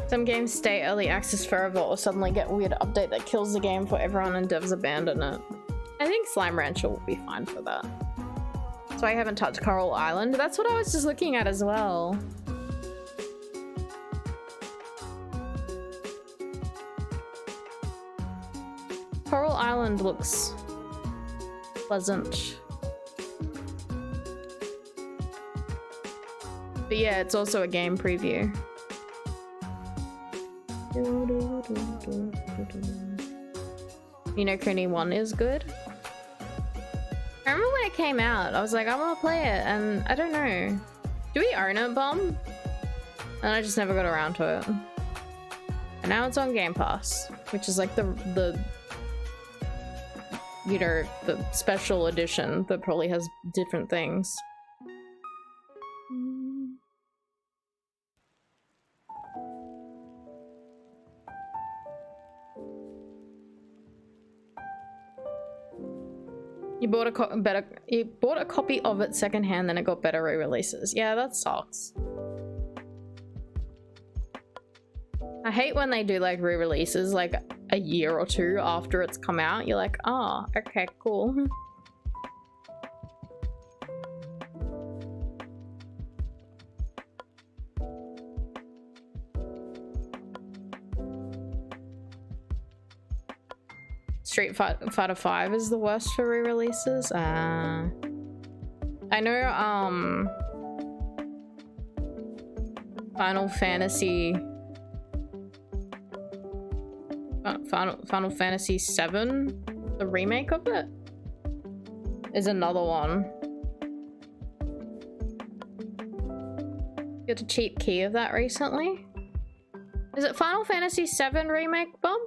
Some games stay early access forever or suddenly get a weird update that kills the game for everyone and devs abandon it. I think Slime Rancher will be fine for that. So I haven't touched Coral Island. That's what I was just looking at as well. Coral Island looks pleasant. But yeah, it's also a game preview. Ni no Kuni 1 is good. I remember when it came out, I was like, I want to play it, and I don't know. Do we own it, Bomb? And I just never got around to it. And now it's on Game Pass, which is like the you know, the special edition that probably has different things. You bought a copy of it secondhand, then it got better re-releases. Yeah, that sucks. I hate when they do like re-releases like a year or two after it's come out. You're like, oh, okay, cool. Street Fighter 5 is the worst for re-releases. I know Final Fantasy 7, the remake of it, is another one. Got a cheap key of that recently. Is it Final Fantasy VII Remake, Bomb?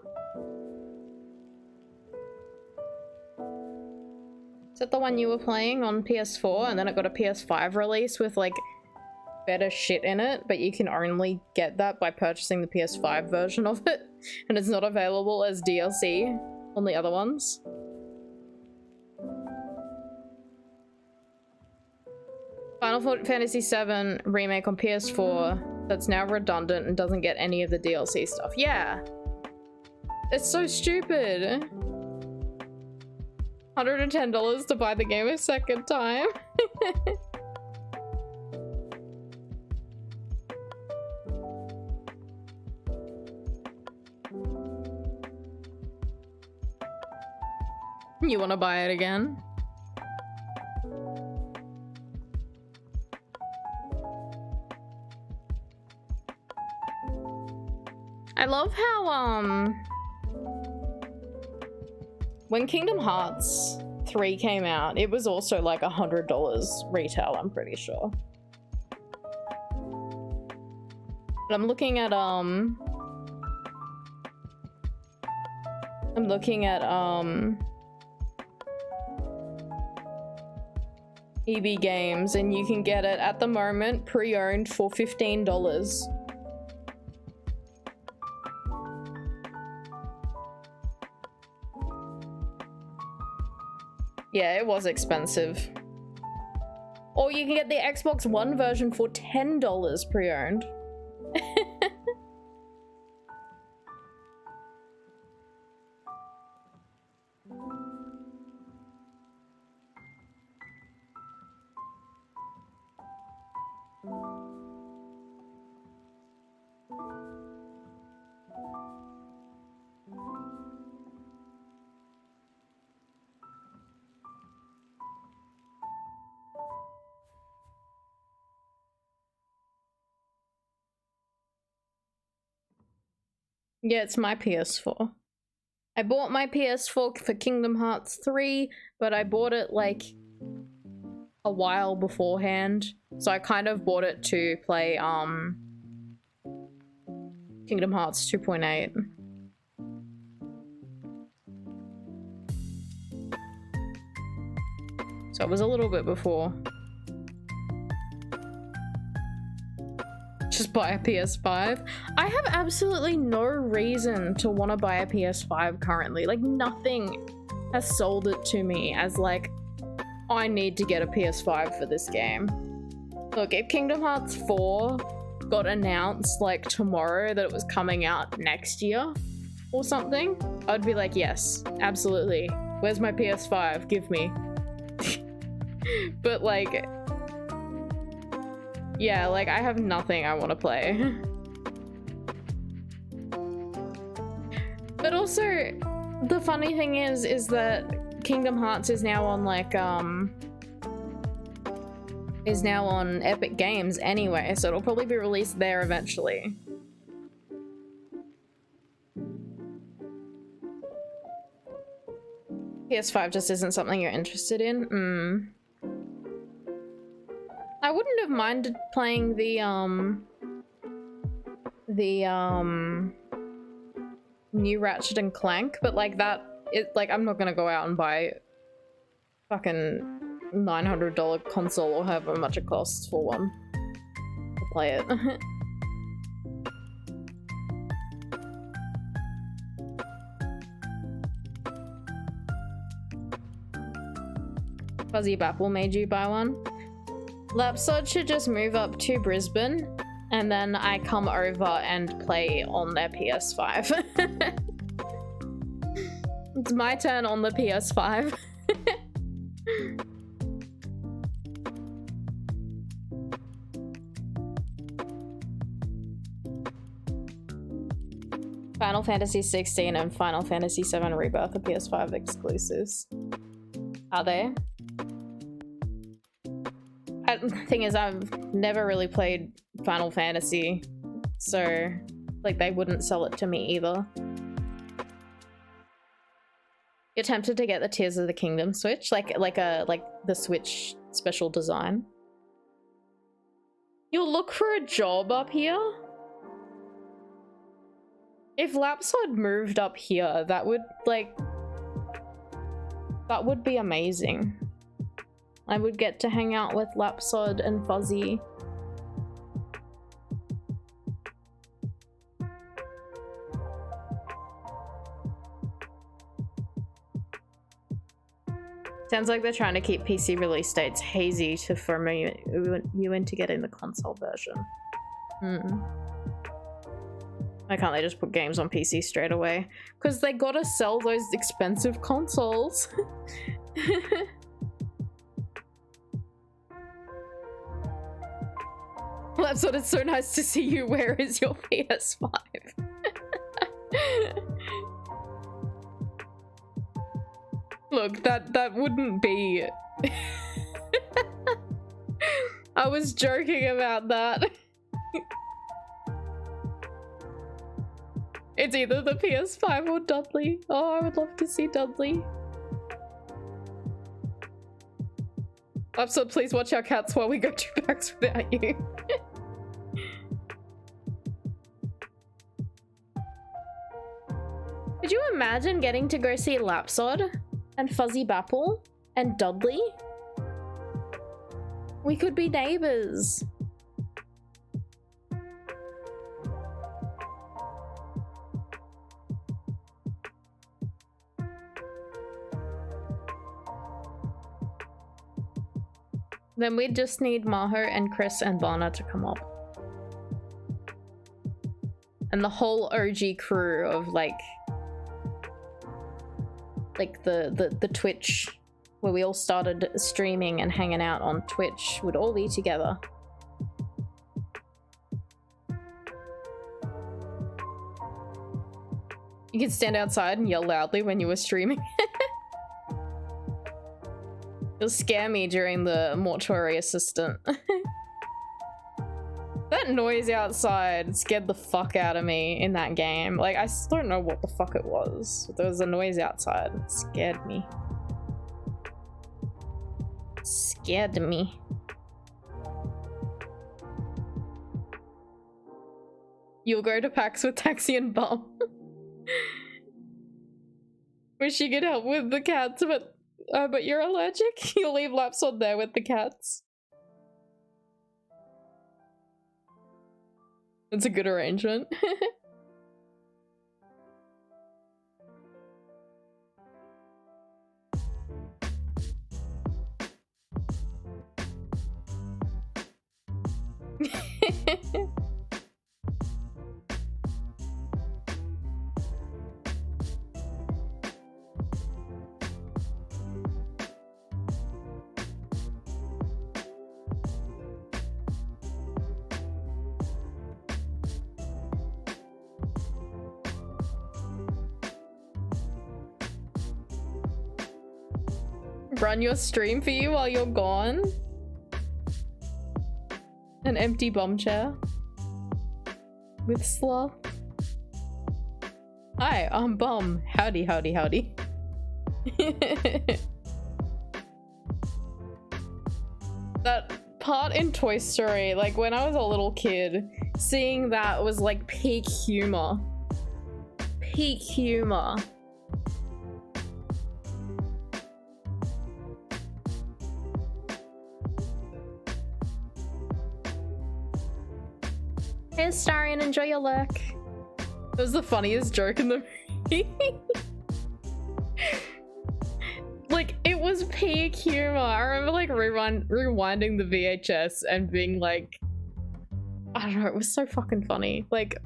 Is that the one you were playing on PS4 and then it got a PS5 release with like better shit in it, but you can only get that by purchasing the PS5 version of it and it's not available as DLC on the other ones? Final Fantasy VII Remake on PS4 that's now redundant and doesn't get any of the DLC stuff. Yeah. It's so stupid. $110 to buy the game a second time. You want to buy it again? I love how, when Kingdom Hearts 3 came out, it was also like $100 retail, I'm pretty sure. But I'm looking at, EB Games, and you can get it at the moment pre-owned for $15. Yeah, it was expensive. Or you can get the Xbox One version for $10 pre-owned. Yeah, it's my PS4. I bought my PS4 for Kingdom Hearts 3, but I bought it like a while beforehand. So I kind of bought it to play Kingdom Hearts 2.8. So it was a little bit before. Just buy a PS5. I have absolutely no reason to want to buy a PS5 currently. Like, nothing has sold it to me as like, I need to get a PS5 for this game. Look, if Kingdom Hearts 4 got announced like tomorrow that it was coming out next year or something, I'd be like, yes, absolutely. Where's my PS5? Give me. But like, yeah, like I have nothing I want to play. But also, the funny thing is that Kingdom Hearts is now on like is now on Epic Games anyway, so it'll probably be released there eventually. PS5 just isn't something you're interested in? I wouldn't have minded playing the new Ratchet and Clank, but like that, like I'm not gonna go out and buy fucking $900 console or however much it costs for one to play it. Fuzzy Bapple made you buy one. Lapsod should just move up to Brisbane and then I come over and play on their PS5. It's my turn on the PS5. Final Fantasy 16 and Final Fantasy 7 Rebirth are PS5 exclusives. Are they? The thing is, I've never really played Final Fantasy, so like they wouldn't sell it to me either. You're tempted to get the Tears of the Kingdom Switch, like the Switch special design. You'll look for a job up here? If Lapsod moved up here, that would, like, that would be amazing. I would get to hang out with Lapsod and Fuzzy. Sounds like they're trying to keep PC release dates hazy to firm you into getting the console version. Why can't they just put games on PC straight away? Because they gotta sell those expensive consoles. That's what it's so nice to see you. Where is your PS5? Look, that wouldn't be... I was joking about that. It's either the PS5 or Dudley. Oh, I would love to see Dudley. Lapsod, please watch our cats while we go to PAX without you. Could you imagine getting to go see Lapsod and Fuzzy Bapple and Dudley? We could be neighbors. Then we just need Maho and Chris and Barna to come up. And the whole OG crew of like the Twitch, where we all started streaming and hanging out on Twitch, would all be together. You could stand outside and yell loudly when you were streaming. It'll scare me during the mortuary assistant. That noise outside scared the fuck out of me in that game. Like, I still don't know what the fuck it was. There was a noise outside. It scared me. Scared me. You'll go to PAX with Taxi and Bum. Wish you could help with the cats, but you're allergic? You'll leave Lapsod there with the cats. That's a good arrangement. Run your stream for you while you're gone? An empty bum chair with Sloth. Hi, I'm Bum. Howdy, howdy, howdy. That part in Toy Story, like when I was a little kid, seeing that was like peak humor. Peak humor. Hey, Starian, enjoy your lurk. It was the funniest joke in the movie. Like, it was peak humor. I remember like rewinding the VHS and being like, I don't know, it was so fucking funny. Like,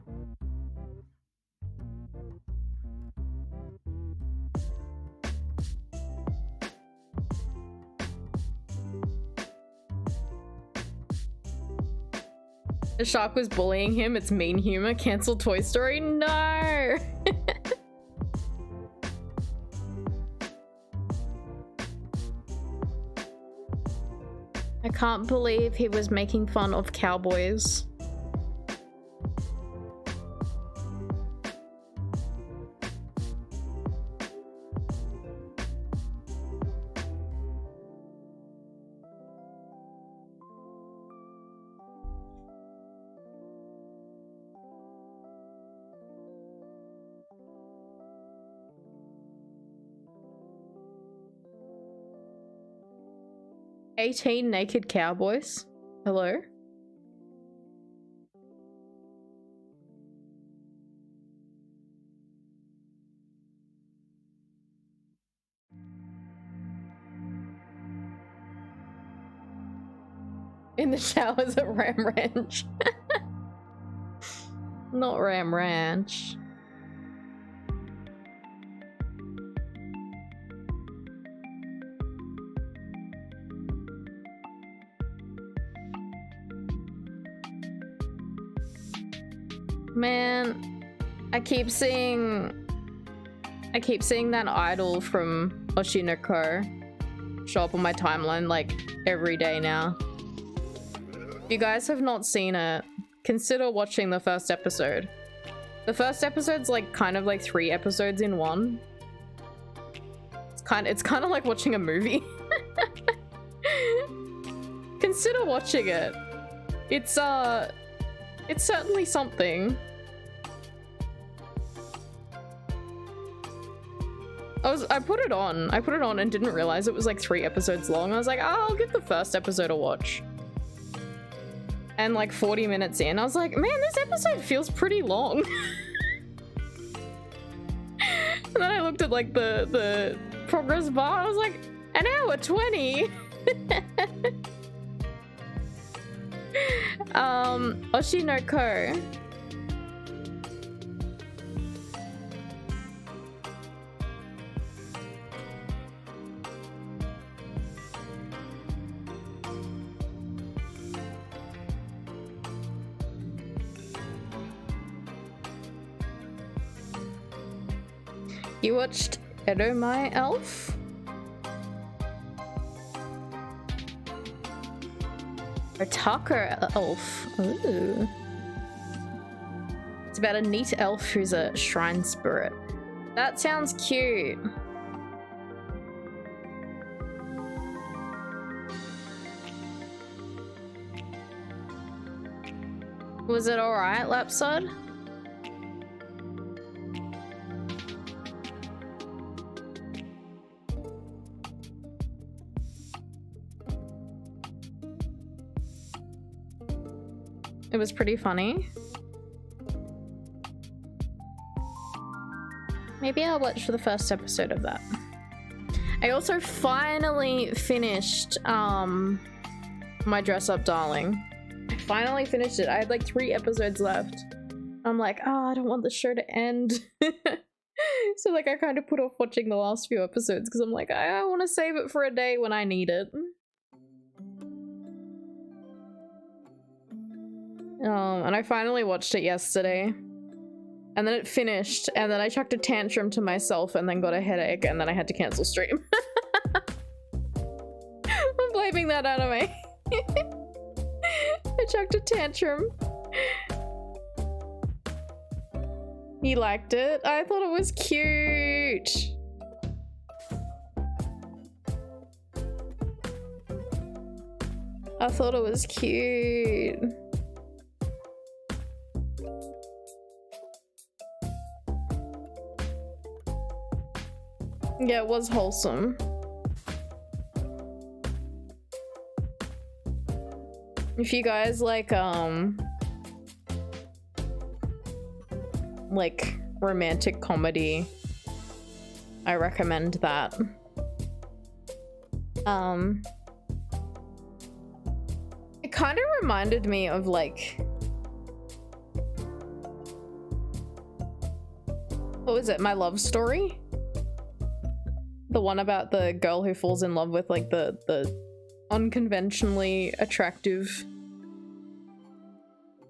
the shark was bullying him. It's mean humor. Cancel Toy Story? No! I can't believe he was making fun of cowboys. 18 naked cowboys. Hello? In the showers at Ram Ranch. Not Ram Ranch. Man, I keep seeing that idol from Oshinoko show up on my timeline like every day now. If you guys have not seen it, consider watching the first episode. The first episode's like kind of like 3 episodes in one. It's kind of like watching a movie. Consider watching it. It's certainly something. I put it on and didn't realize it was like 3 episodes long. I was like, oh, I'll give the first episode a watch. And like 40 minutes in, I was like, man, this episode feels pretty long. And then I looked at like the progress bar, I was like, an hour 20. Oshinoko. You watched Edo Elf? Or Tucker Elf. Ooh. It's about a neat elf who's a shrine spirit. That sounds cute. Was it alright, Lapsod? It was pretty funny. Maybe I'll watch for the first episode of that. I also finally finished my Dress Up Darling. I finally finished it. I had like 3 episodes left. I'm like, oh, I don't want the show to end. So like I kind of put off watching the last few episodes because I'm like, I want to save it for a day when I need it. And I finally watched it yesterday. And then it finished, and then I chucked a tantrum to myself and then got a headache, and then I had to cancel stream. I'm blaming that anime. I chucked a tantrum. You liked it? I thought it was cute. I thought it was cute. Yeah, it was wholesome. If you guys like romantic comedy, I recommend that. It kind of reminded me of like, what was it? My Love Story? The one about the girl who falls in love with like the unconventionally attractive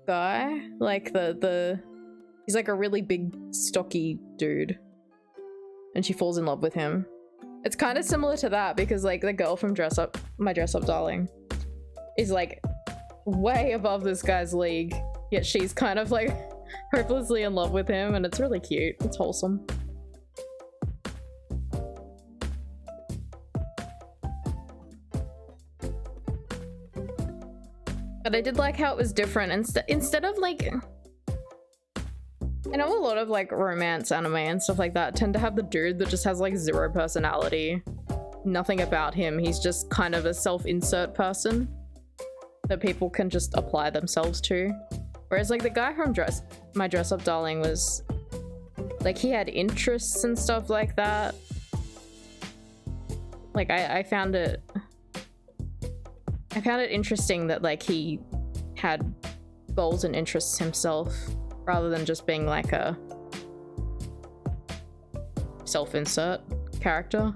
guy. Like he's like a really big stocky dude. And she falls in love with him. It's kind of similar to that because like the girl from My Dress Up Darling is like way above this guy's league. Yet she's kind of like hopelessly in love with him, and it's really cute. It's wholesome. But I did like how it was different. Instead of like, I know a lot of like romance anime and stuff like that tend to have the dude that just has like 0 personality. nothing about him. He's just kind of a self-insert person that people can just apply themselves to. Whereas like the guy from My Dress Up Darling was like, he had interests and stuff like that. Like I found it interesting that like he had goals and interests himself rather than just being like a self-insert character.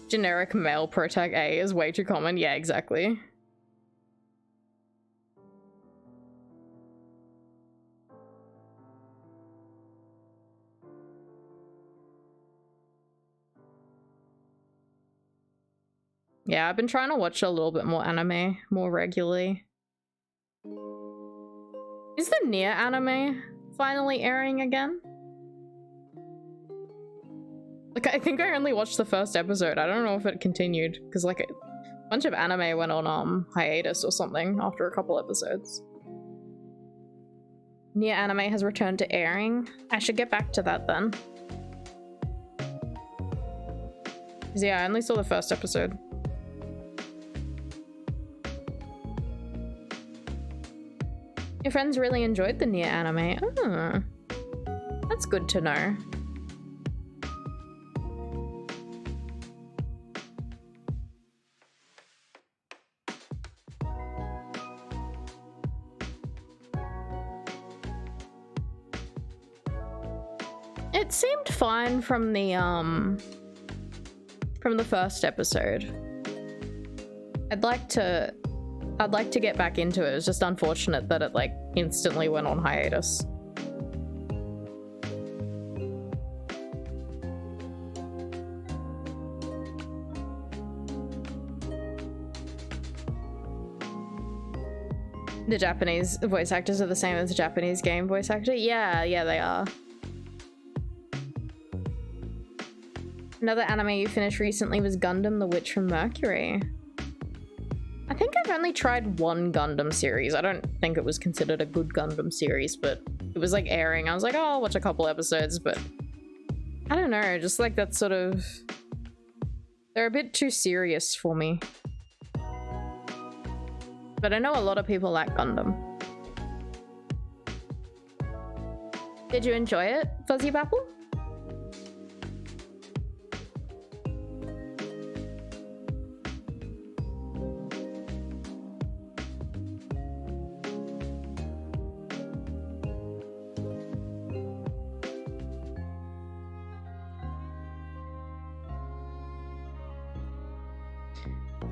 Generic male protag A is way too common. Yeah, exactly. Yeah, I've been trying to watch a little bit more anime more regularly. Is the Nier anime finally airing again? Like, I think I only watched the first episode. I don't know if it continued, because like a bunch of anime went on hiatus or something after a couple episodes. Nier anime has returned to airing. I should get back to that then. 'Cause yeah, I only saw the first episode. Your friends really enjoyed the Nier anime. Oh, that's good to know. It seemed fine from the first episode. I'd like to get back into it. It was just unfortunate that it like instantly went on hiatus. The Japanese voice actors are the same as the Japanese game voice actor? Yeah, they are. Another anime you finished recently was Gundam: The Witch from Mercury. I think I've only tried one Gundam series. I don't think it was considered a good Gundam series, but it was like airing. I was like, oh, I'll watch a couple episodes, but I don't know, just like that sort of... They're a bit too serious for me. But I know a lot of people like Gundam. Did you enjoy it, Fuzzy Babble?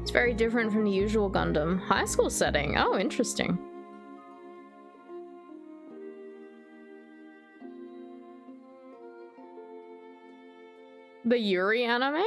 It's very different from the usual Gundam. High school setting. Oh, interesting. The Yuri anime?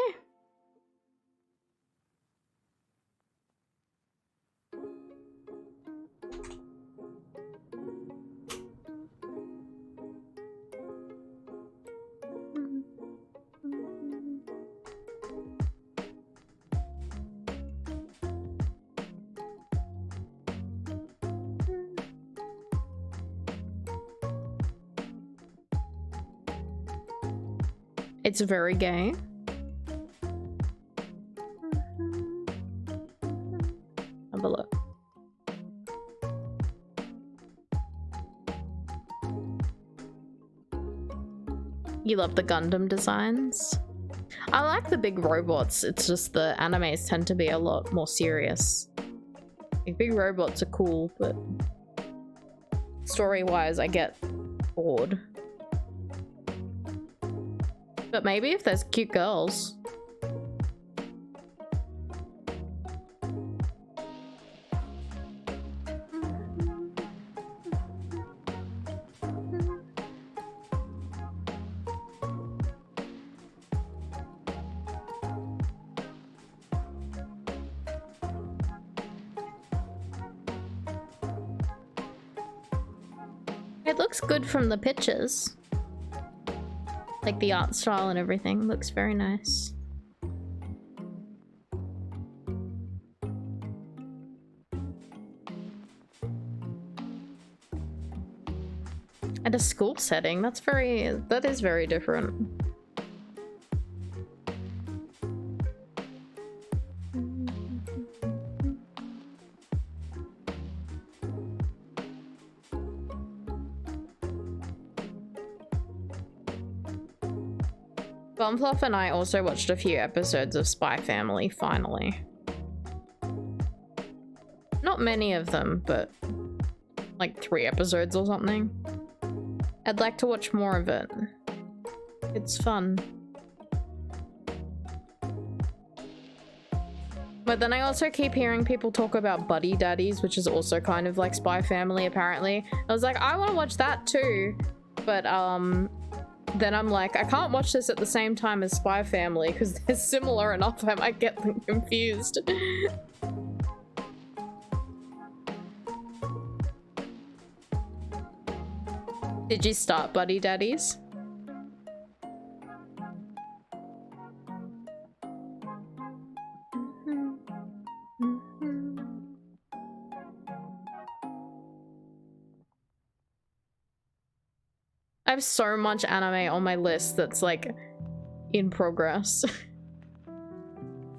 It's very gay. Have a look. You love the Gundam designs? I like the big robots. It's just the animes tend to be a lot more serious. Like, big robots are cool, but story-wise, I get bored. But maybe if there's cute girls. It looks good from the pictures. Like the art style and everything looks very nice. And a school setting, that is very different. Bumfluff and I also watched a few episodes of Spy Family, finally. Not many of them, but like 3 episodes or something. I'd like to watch more of it. It's fun. But then I also keep hearing people talk about Buddy Daddies, which is also kind of like Spy Family, apparently. I was like, I want to watch that too. But, then I'm like, I can't watch this at the same time as Spy Family because they're similar enough I might get them confused. Did you start Buddy Daddies? I have so much anime on my list that's like in progress.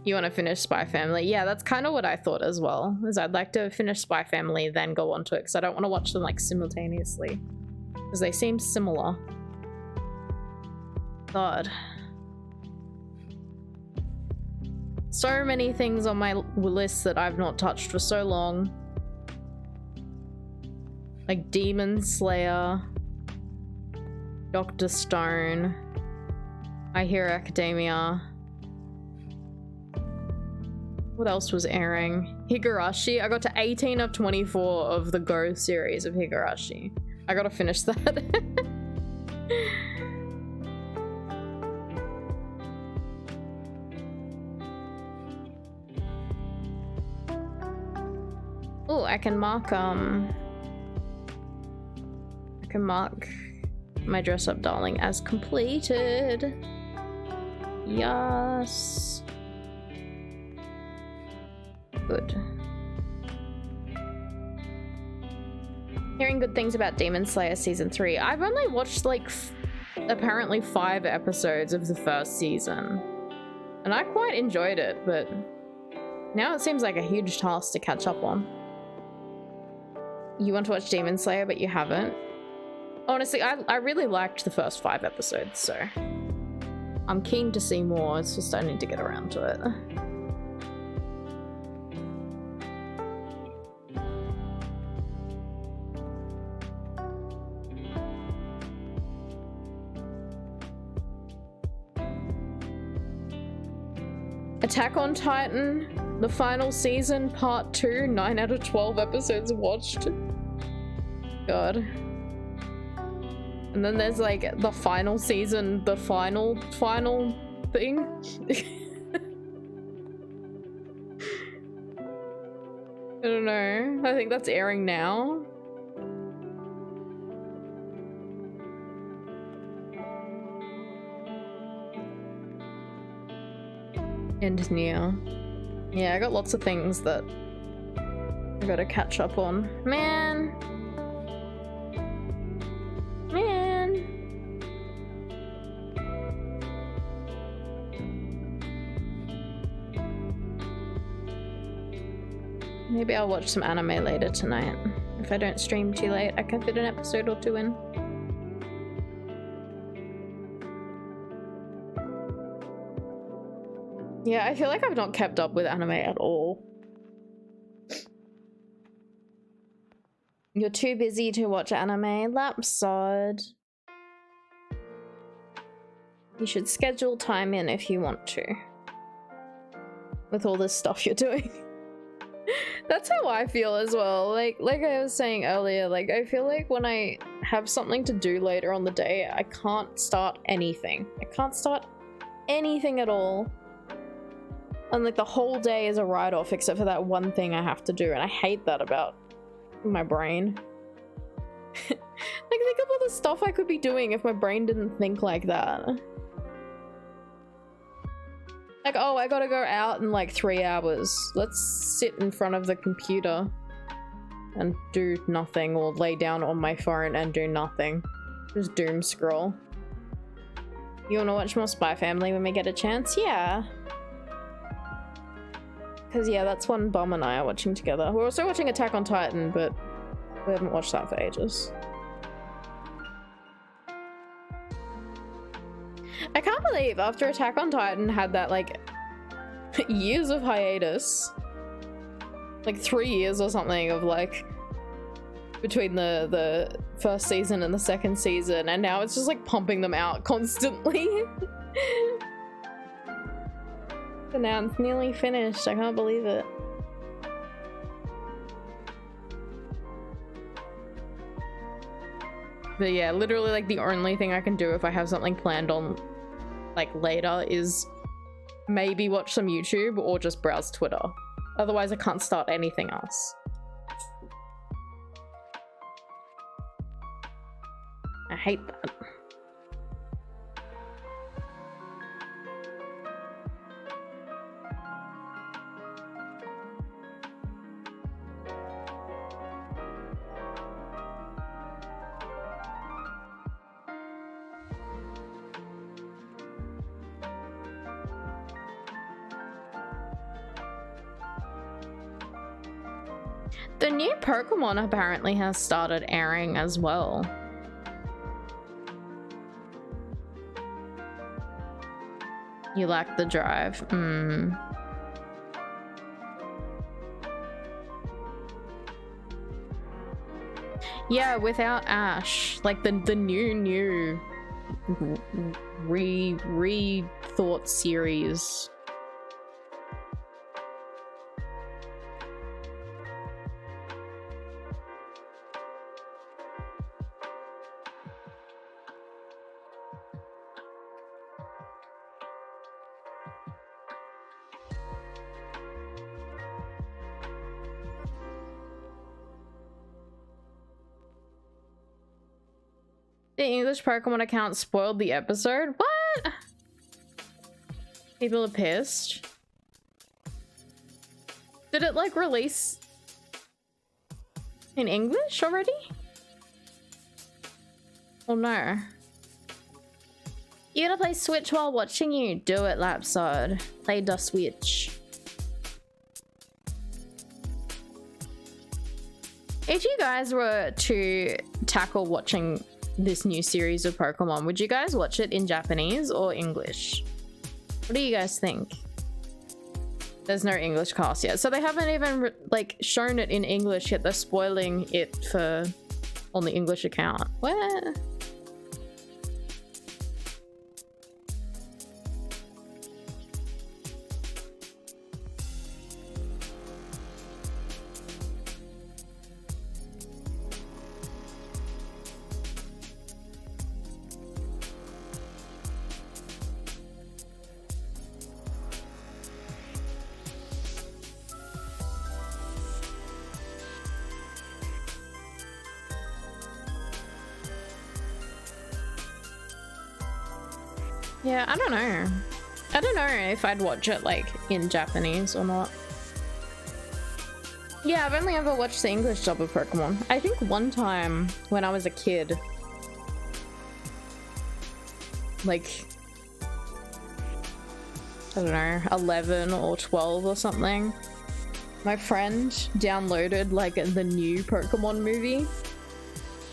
You want to finish Spy Family? Yeah, that's kind of what I thought as well. Is I'd like to finish Spy Family, then go on to it, because I don't want to watch them like simultaneously, because they seem similar. God. So many things on my list that I've not touched for so long. Like Demon Slayer, Dr. Stone, My Hero Academia. What else was airing? Higurashi. I got to 18 of 24 of the Go series of Higurashi. I gotta finish that. Oh, I can mark my Dress Up Darling as completed. Yes. Good. Hearing good things about Demon Slayer season 3. I've only watched like apparently 5 episodes of the first season, and I quite enjoyed it, but now it seems like a huge task to catch up on. You want to watch Demon Slayer but you haven't? Honestly, I really liked the first 5 episodes, so I'm keen to see more. It's just I need to get around to it. Attack on Titan, the final season, part 2, 9 out of 12 episodes watched. God. And then there's like the final season, the final thing. I don't know. I think that's airing now. And Neo. Yeah, I got lots of things that I gotta catch up on. Man. Maybe I'll watch some anime later tonight. If I don't stream too late, I can fit an episode or 2 in. Yeah, I feel like I've not kept up with anime at all. You're too busy to watch anime? Lapsod. You should schedule time in if you want to. With all this stuff you're doing. That's how I feel as well. Like I was saying earlier, like I feel like when I have something to do later on the day, I can't start anything. I can't start anything at all. And like the whole day is a write-off except for that one thing I have to do, and I hate that about my brain. Like think of all the stuff I could be doing if my brain didn't think like that. Like, oh, I gotta go out in like 3 hours. Let's sit in front of the computer and do nothing, or lay down on my phone and do nothing. Just doom scroll. You wanna watch more Spy Family when we get a chance? Yeah. Cause yeah, that's one Bum and I are watching together. We're also watching Attack on Titan, but we haven't watched that for ages. I can't believe after Attack on Titan had that like years of hiatus, like 3 years or something of like between the first season and the second season, and now it's just like pumping them out constantly. So now it's nearly finished. I can't believe it. But yeah, literally like the only thing I can do if I have something planned on like later is maybe watch some YouTube or just browse Twitter. Otherwise I can't start anything else. I hate that. The new Pokemon apparently has started airing as well. You lack the drive. Yeah, without Ash, like the new rethought series. The English Pokemon account spoiled the episode? What? People are pissed. Did it like release in English already? Oh no. You gotta play Switch while watching you. Do it, Lapsod. Play the Switch. If you guys were to tackle watching this new series of Pokemon, would you guys watch it in Japanese or English? What do you guys think? There's no English cast yet, so they haven't even like shown it in English yet. They're spoiling it for on the English account. What? Yeah, I don't know. I don't know if I'd watch it like in Japanese or not. Yeah, I've only ever watched the English dub of Pokemon. I think one time when I was a kid, like, I don't know, 11 or 12 or something, my friend downloaded like the new Pokemon movie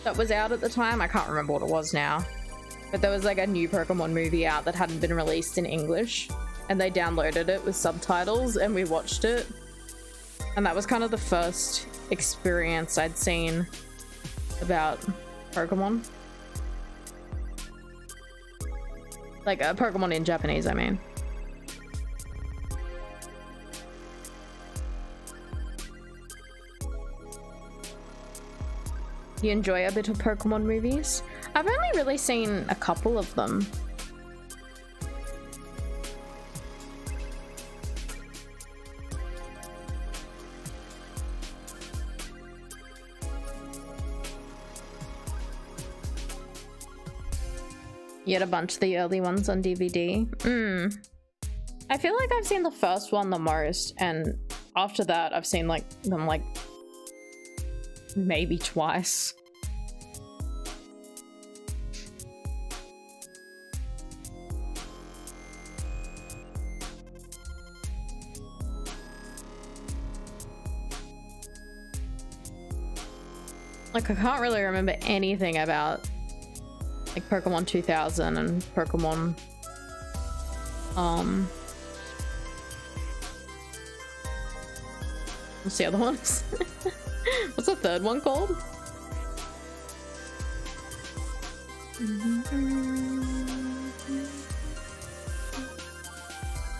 that was out at the time. I can't remember what it was now. But there was like a new Pokemon movie out that hadn't been released in English, and they downloaded it with subtitles and we watched it. And that was kind of the first experience I'd seen about Pokemon. Like a Pokemon in Japanese, I mean. You enjoy a bit of Pokemon movies? I've only really seen a couple of them. You had a bunch of the early ones on DVD. I feel like I've seen the first one the most, and after that I've seen like them like maybe twice. Like, I can't really remember anything about like Pokemon 2000 and Pokemon what's the other ones? What's the third one called?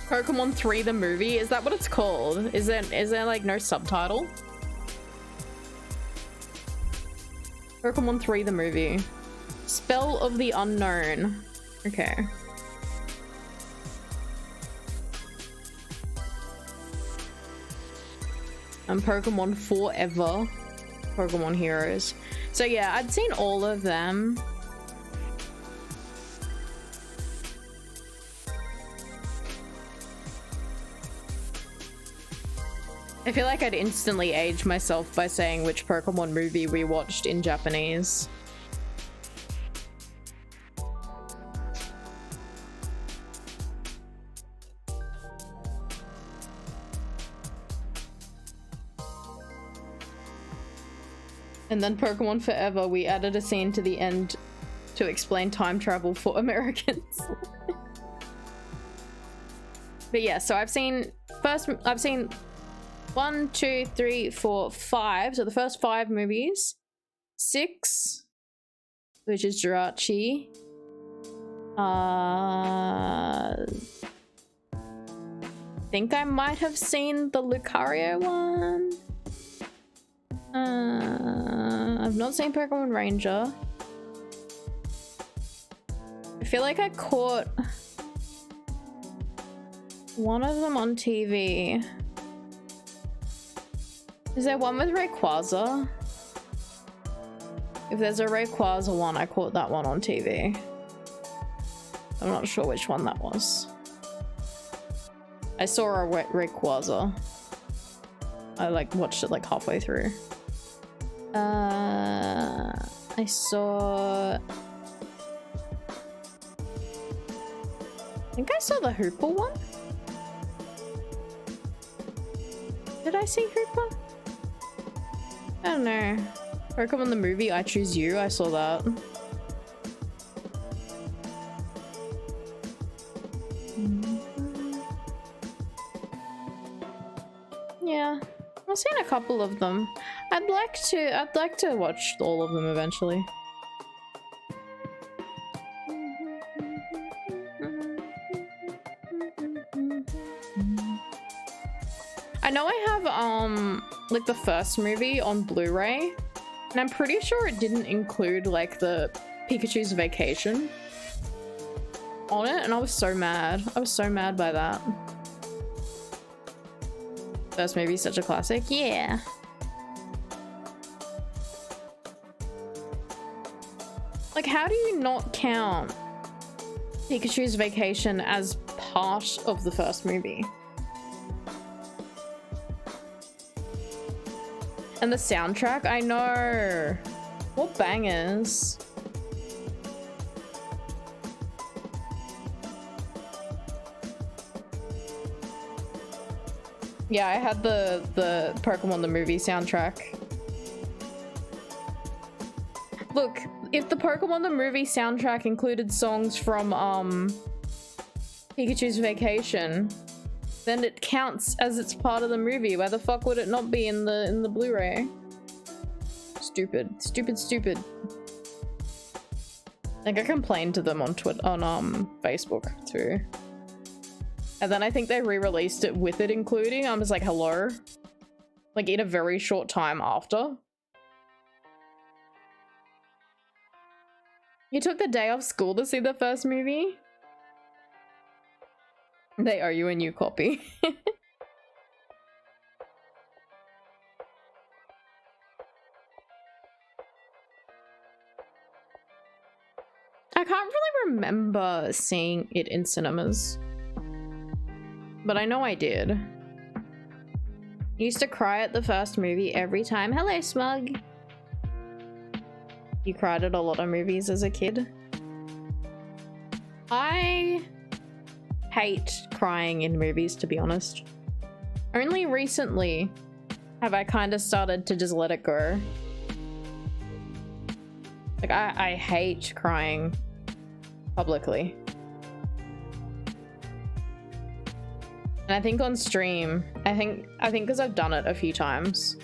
Pokemon 3 the movie? Is that what it's called? Is there like no subtitle? Pokemon 3 the movie. Spell of the Unknown. Okay. And Pokemon Forever. Pokemon Heroes. So yeah, I'd seen all of them. I feel like I'd instantly age myself by saying which Pokemon movie we watched in Japanese. And then Pokemon Forever, we added a scene to the end to explain time travel for Americans. But yeah, so I've seen 1, 2, 3, 4, 5. So the first 5 movies. 6, which is Jirachi. Think I might have seen the Lucario one. I've not seen Pokemon Ranger. I feel like I caught one of them on TV. Is there one with Rayquaza? If there's a Rayquaza one, I caught that one on TV. I'm not sure which one that was. I saw a Rayquaza. I like watched it like halfway through. I saw... I think I saw the Hooper one. Did I see Hooper? I don't know. Pokemon the movie, I Choose You. I saw that. Yeah, I've seen a couple of them. I'd like to watch all of them eventually. I know I have like the first movie on Blu-ray, and I'm pretty sure it didn't include like the Pikachu's Vacation on it, and I was so mad. I was so mad by that. First movie's such a classic. Yeah. Like, how do you not count Pikachu's Vacation as part of the first movie? And the soundtrack, I know. What bangers. Yeah, I had the Pokemon the movie soundtrack. Look, if the Pokemon the movie soundtrack included songs from Pikachu's Vacation, then it counts as it's part of the movie. Why the fuck would it not be in the Blu-ray? Stupid. Stupid. Like, I complained to them on Facebook too. And then I think they re-released it with it including. I was like, hello? Like, in a very short time after. You took the day off school to see the first movie? They owe you a new copy. I can't really remember seeing it in cinemas. But I know I did. Used to cry at the first movie every time. Hello, Smug. You cried at a lot of movies as a kid? I hate crying in movies, to be honest. Only recently have I kind of started to just let it go. Like I hate crying publicly. And I think on stream, I think because I've done it a few times.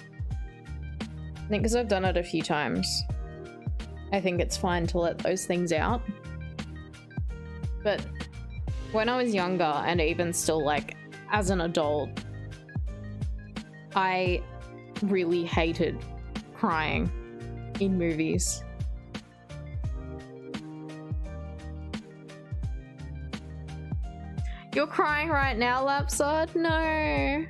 I think it's fine to let those things out. But when I was younger, and even still like as an adult, I really hated crying in movies. You're crying right now, Lapsod? No.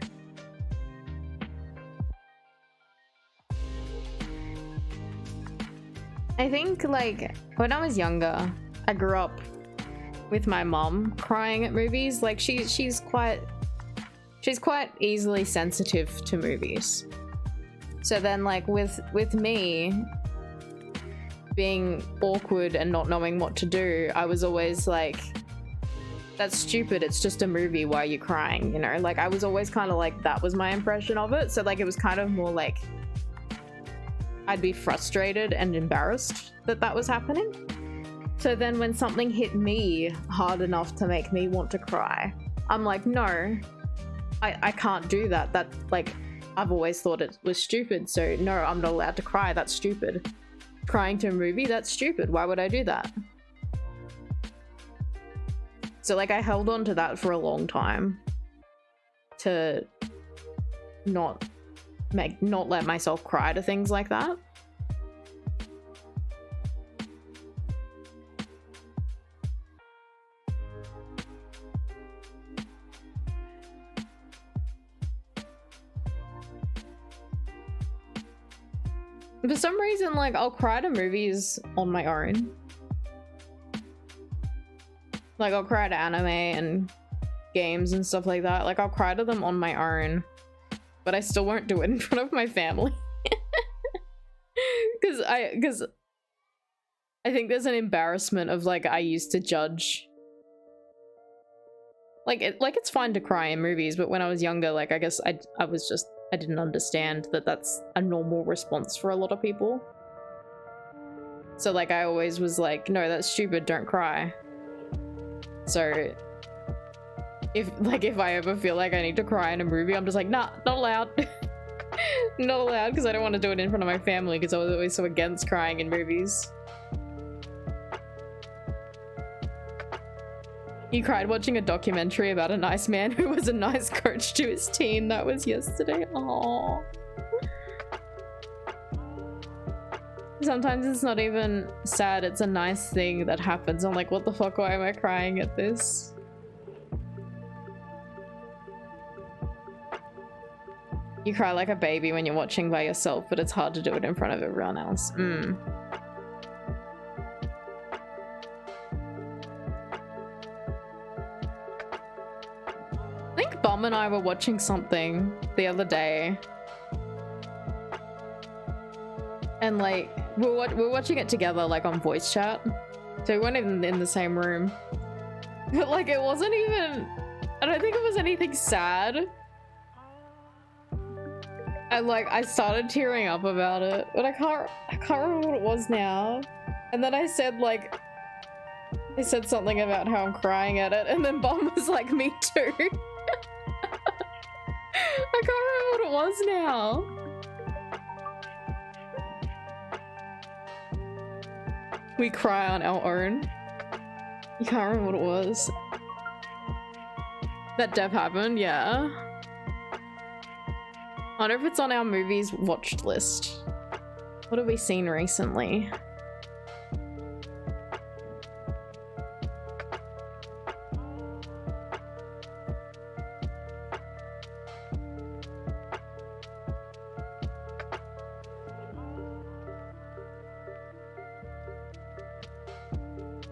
I think like when I was younger, I grew up with my mom crying at movies. Like she's quite easily sensitive to movies. So then like with me being awkward and not knowing what to do, I was always like, that's stupid, it's just a movie, why are you crying, you know? Like I was always kind of like, that was my impression of it. So like it was kind of more like I'd be frustrated and embarrassed that was happening. So then when something hit me hard enough to make me want to cry, I'm like, no, I can't do that. That like, I've always thought it was stupid, so no, I'm not allowed to cry, that's stupid. Crying to a movie, that's stupid, why would I do that? So like I held on to that for a long time to not let myself cry to things like that. For some reason, like I'll cry to movies on my own. Like I'll cry to anime and games and stuff like that. Like I'll cry to them on my own, but I still won't do it in front of my family. Because I think there's an embarrassment of like, I used to judge. Like it's fine to cry in movies, but when I was younger, like I guess I didn't understand that that's a normal response for a lot of people. So like I always was like, no, that's stupid, don't cry. So if I ever feel like I need to cry in a movie, I'm just like, nah, not allowed. Not allowed, because I don't want to do it in front of my family, because I was always so against crying in movies. You cried watching a documentary about a nice man who was a nice coach to his team. That was yesterday. Aww. Sometimes it's not even sad, it's a nice thing that happens. I'm like, what the fuck, why am I crying at this? You cry like a baby when you're watching by yourself, but it's hard to do it in front of everyone else. I think Bum and I were watching something the other day. And like, we're watching it together, like on voice chat. So we weren't even in the same room. But like, it wasn't even, I don't think it was anything sad. And like, I started tearing up about it, but I can't remember what it was now. And then I said something about how I'm crying at it, and then Bum was like, me too. I can't remember what it was now. We cry on our own. You can't remember what it was. That dev happened, yeah. I wonder if it's on our movies watched list. What have we seen recently?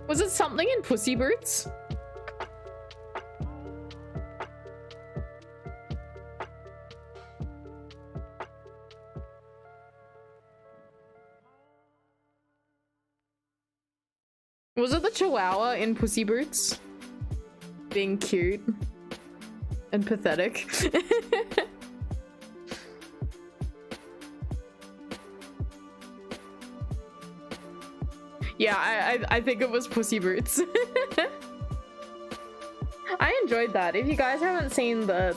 Was it something in Pussy Boots? Was it the Chihuahua in Pussy Boots? Being cute and pathetic. Yeah, I think it was Pussy Boots. I enjoyed that. If you guys haven't seen the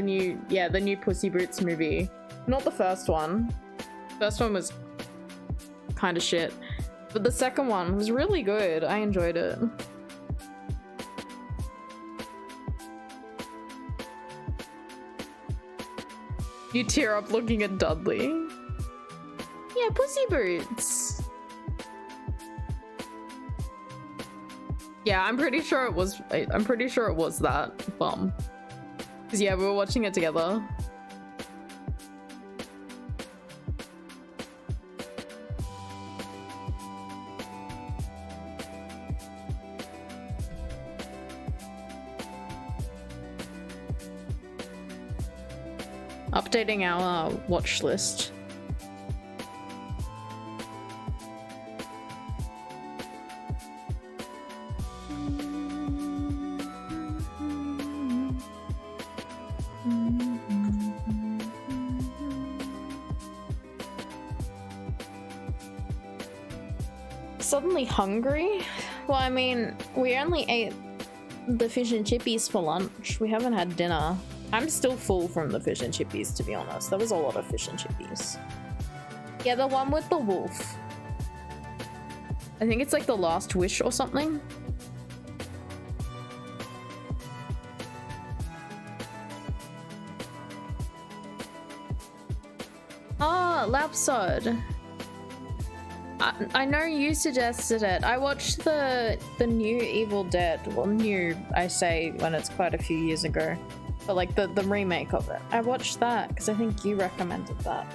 new Pussy Boots movie, not the first one. First one was kind of shit, but the second one was really good. I enjoyed it. You tear up looking at Dudley. Yeah, Pussy Boots. Yeah, I'm pretty sure it was that bum. Cause yeah, we were watching it together. Updating our watch list. Suddenly hungry? Well, I mean, we only ate the fish and chippies for lunch. We haven't had dinner. I'm still full from the fish and chippies, to be honest. There was a lot of fish and chippies. Yeah, the one with the wolf. I think it's like the last wish or something. Ah, Lapsod. I know you suggested it. I watched the new Evil Dead. Well, new, I say, when it's quite a few years ago. But like the remake of it. I watched that because I think you recommended that.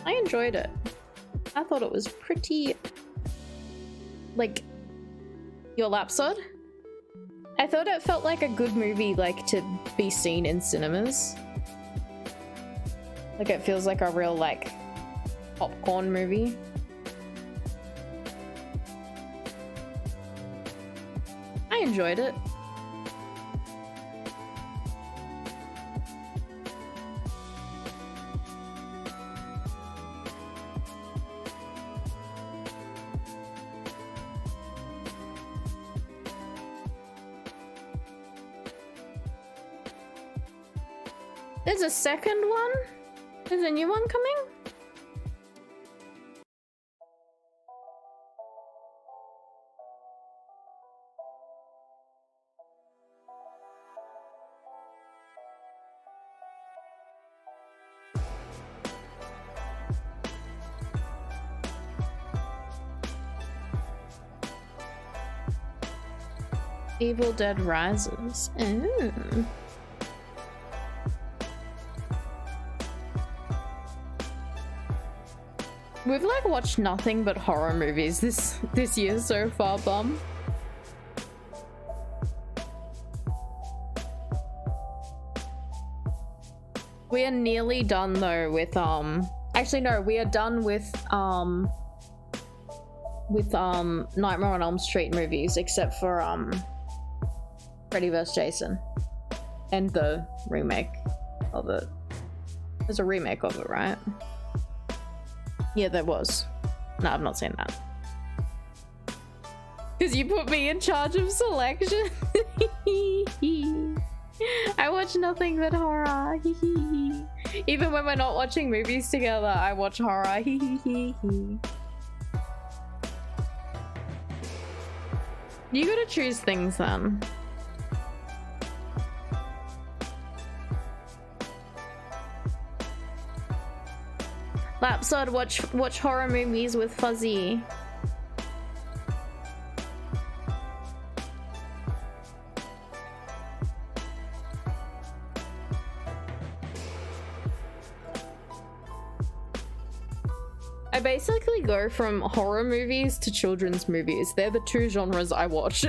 I enjoyed it. I thought it was pretty... like... Your Lapsod? I thought it felt like a good movie, like, to be seen in cinemas. Like, it feels like a real, like, popcorn movie. I enjoyed it. There's a second one? There's a new one coming? Evil Dead Rises. Ooh. We've like watched nothing but horror movies this year so far, bum. We are nearly done though with actually no, we are done with Nightmare on Elm Street movies except for Freddy vs. Jason and the remake of it. There's a remake of it, right? Yeah, there was. No, I've not seen that. Because you put me in charge of selection. I watch nothing but horror. Even when we're not watching movies together, I watch horror. You gotta choose things then. Lapsod, watch horror movies with Fuzzy. I basically go from horror movies to children's movies. They're the two genres I watch.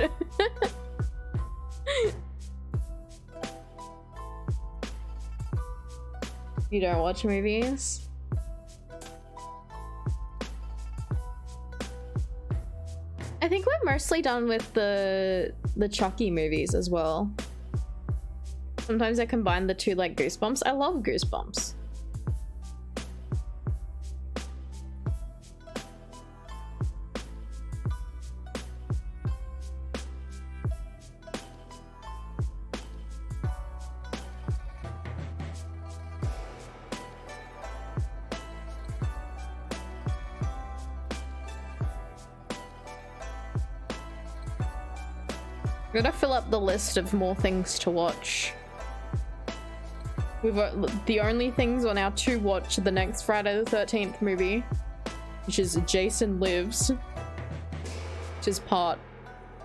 You don't watch movies? I think we're mostly done with the Chucky movies as well. Sometimes I combine the two, like Goosebumps. I love Goosebumps. We're gonna fill up the list of more things to watch. We've got the only things on our to watch the next Friday the 13th movie, which is Jason Lives, which is part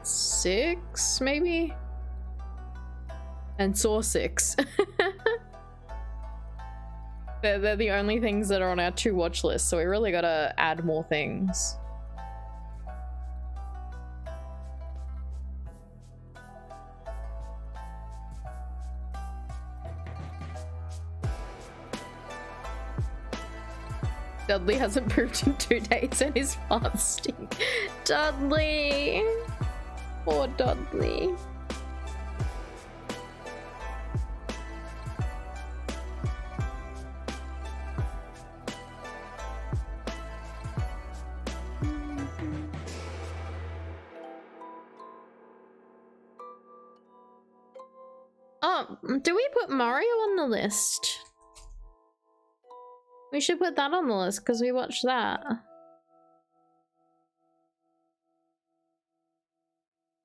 6 maybe, and Saw 6. They're the only things that are on our to watch list, so we really gotta add more things. Dudley hasn't pooped in 2 days and his farts stink. Dudley! Poor Dudley. Oh, do we put Mario on the list? We should put that on the list because we watched that.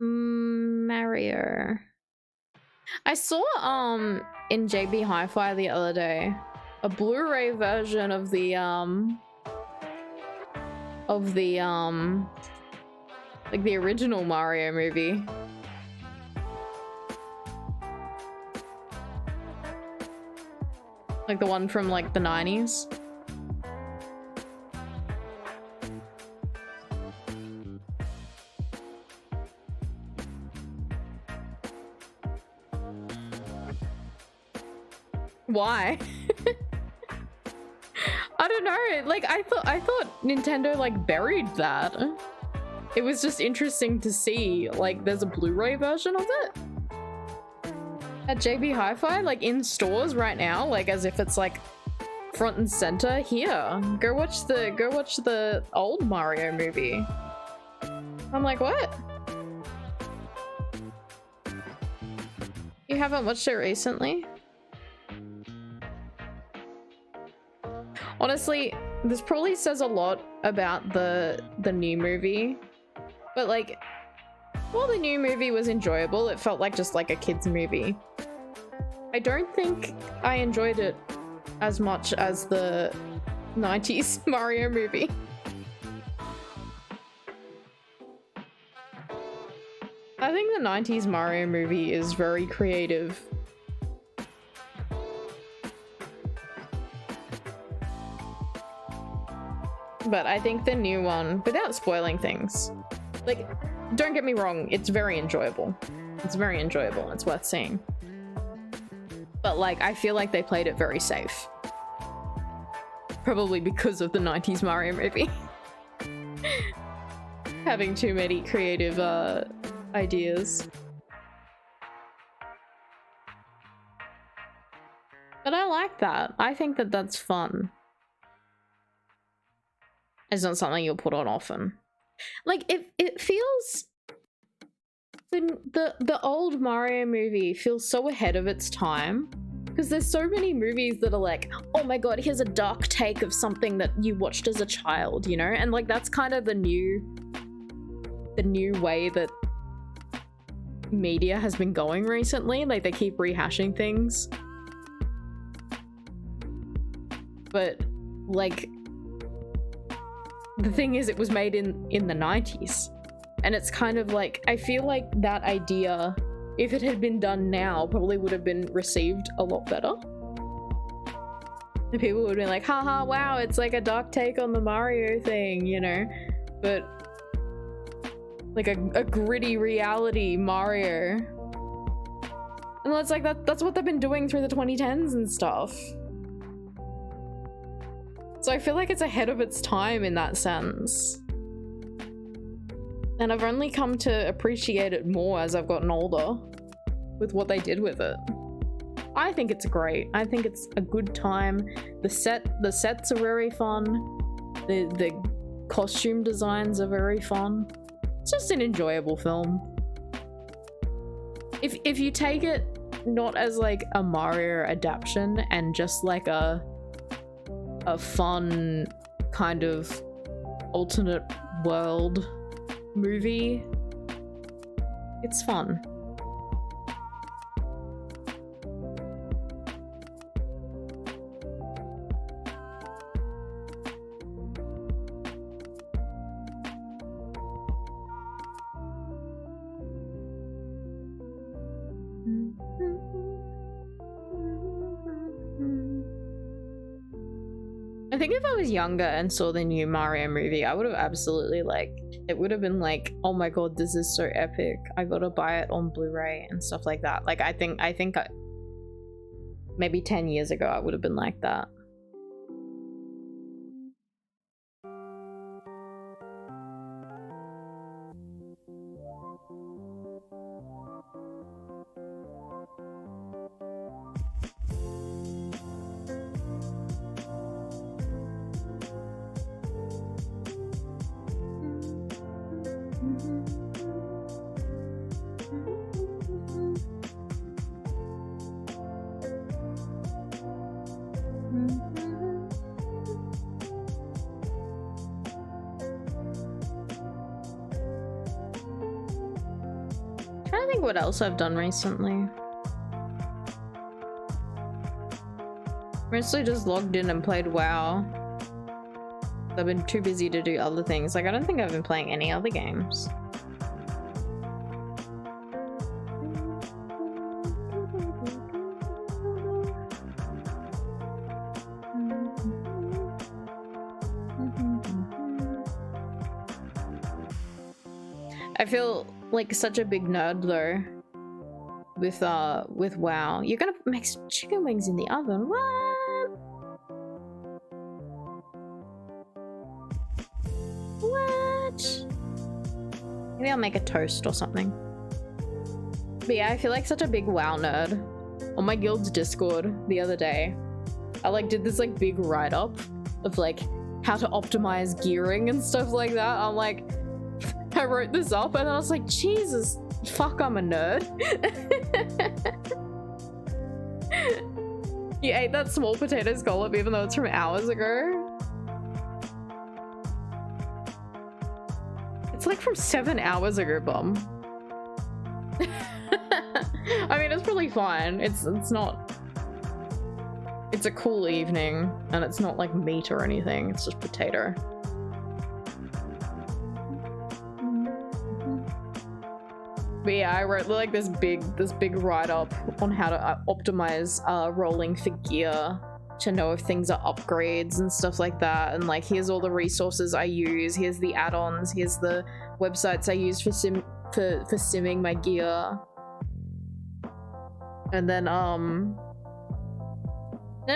Mario. I saw in JB Hi-Fi the other day a Blu-ray version of the like the original Mario movie. Like the one from like the 90s. Why? I don't know. Like I thought Nintendo like buried that. It was just interesting to see like there's a Blu-ray version of it at JB Hi-Fi, like in stores right now, like as if it's like front and center. Here, go watch the old Mario movie. I'm like, what? You haven't watched it recently? Honestly, this probably says a lot about the new movie, but like, while the new movie was enjoyable, it felt like just like a kid's movie. I don't think I enjoyed it as much as the 90s Mario movie. I think the 90s Mario movie is very creative. But I think the new one, without spoiling things, like, don't get me wrong, it's very enjoyable. It's very enjoyable. It's worth seeing. But like, I feel like they played it very safe. Probably because of the 90s Mario movie. Having too many creative ideas. But I like that. I think that that's fun. It's not something you'll put on often. Like, it feels... The old Mario movie feels so ahead of its time. Because there's so many movies that are like, oh my god, here's a dark take of something that you watched as a child, you know? And like, that's kind of the new way that media has been going recently. Like, they keep rehashing things. But like, the thing is, it was made in the 90s. And it's kind of like, I feel like that idea, if it had been done now, probably would have been received a lot better. And people would have been like, haha, wow, it's like a dark take on the Mario thing, you know? But like a gritty reality Mario. And that's like, that's what they've been doing through the 2010s and stuff. So I feel like it's ahead of its time in that sense. And I've only come to appreciate it more as I've gotten older with what they did with it. I think it's great. I think it's a good time. The sets are very fun. The costume designs are very fun. It's just an enjoyable film. If you take it not as like a Mario adaptation and just like a fun kind of alternate world movie, it's fun. I think if I was younger and saw the new Mario movie, I would have absolutely it would have been like, oh my god, this is so epic. I gotta buy it on Blu-ray and stuff like that. Like I think maybe 10 years ago I would have been like that. What else I've done recently. Mostly just logged in and played WoW. I've been too busy to do other things. Like I don't think I've been playing any other games. I feel like such a big nerd though with WoW. You're gonna make some chicken wings in the oven. What? Maybe I'll make a toast or something. But yeah, I feel like such a big WoW nerd. On my guild's Discord the other day, I did this big write-up of how to optimize gearing and stuff like that. I'm like, I wrote this up and I was like, Jesus, fuck, I'm a nerd. You ate that small potato scallop even though it's from hours ago? It's from 7 hours ago, bum. I mean, it's probably fine. It's not... It's a cool evening and it's not meat or anything. It's just potato. But yeah, I wrote this big write-up on how to optimize rolling for gear to know if things are upgrades and stuff like that. And here's all the resources I use. Here's the add-ons. Here's the websites I use for simming my gear. And then I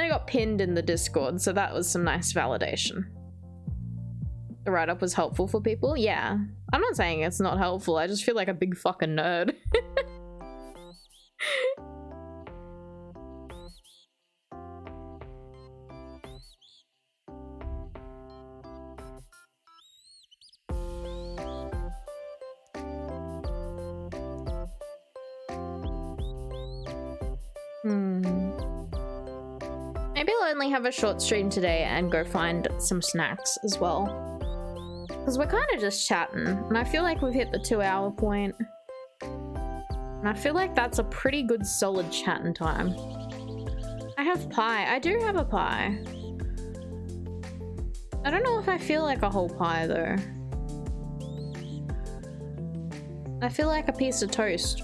got pinned in the Discord, so that was some nice validation. The write-up was helpful for people? Yeah. I'm not saying it's not helpful, I just feel like a big fucking nerd. Maybe I'll only have a short stream today and go find some snacks as well. Because we're kind of just chatting, and I feel like we've hit the 2-hour point. And I feel like that's a pretty good solid chatting time. I have pie. I do have a pie. I don't know if I feel like a whole pie though. I feel like a piece of toast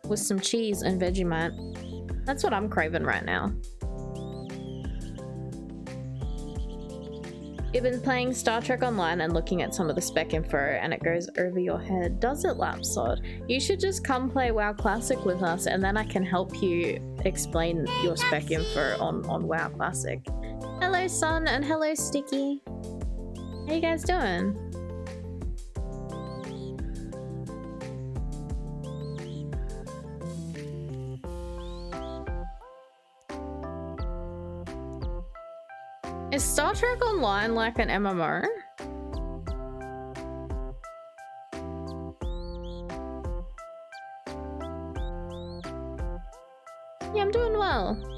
with some cheese and Vegemite. That's what I'm craving right now. You've been playing Star Trek Online and looking at some of the spec info and it goes over your head. Does it, Lapsod? You should just come play WoW Classic with us and then I can help you explain your spec info on WoW Classic. Hello, Sun, and hello, Sticky. How you guys doing? Is Star Trek Online like an MMO? Yeah, I'm doing well.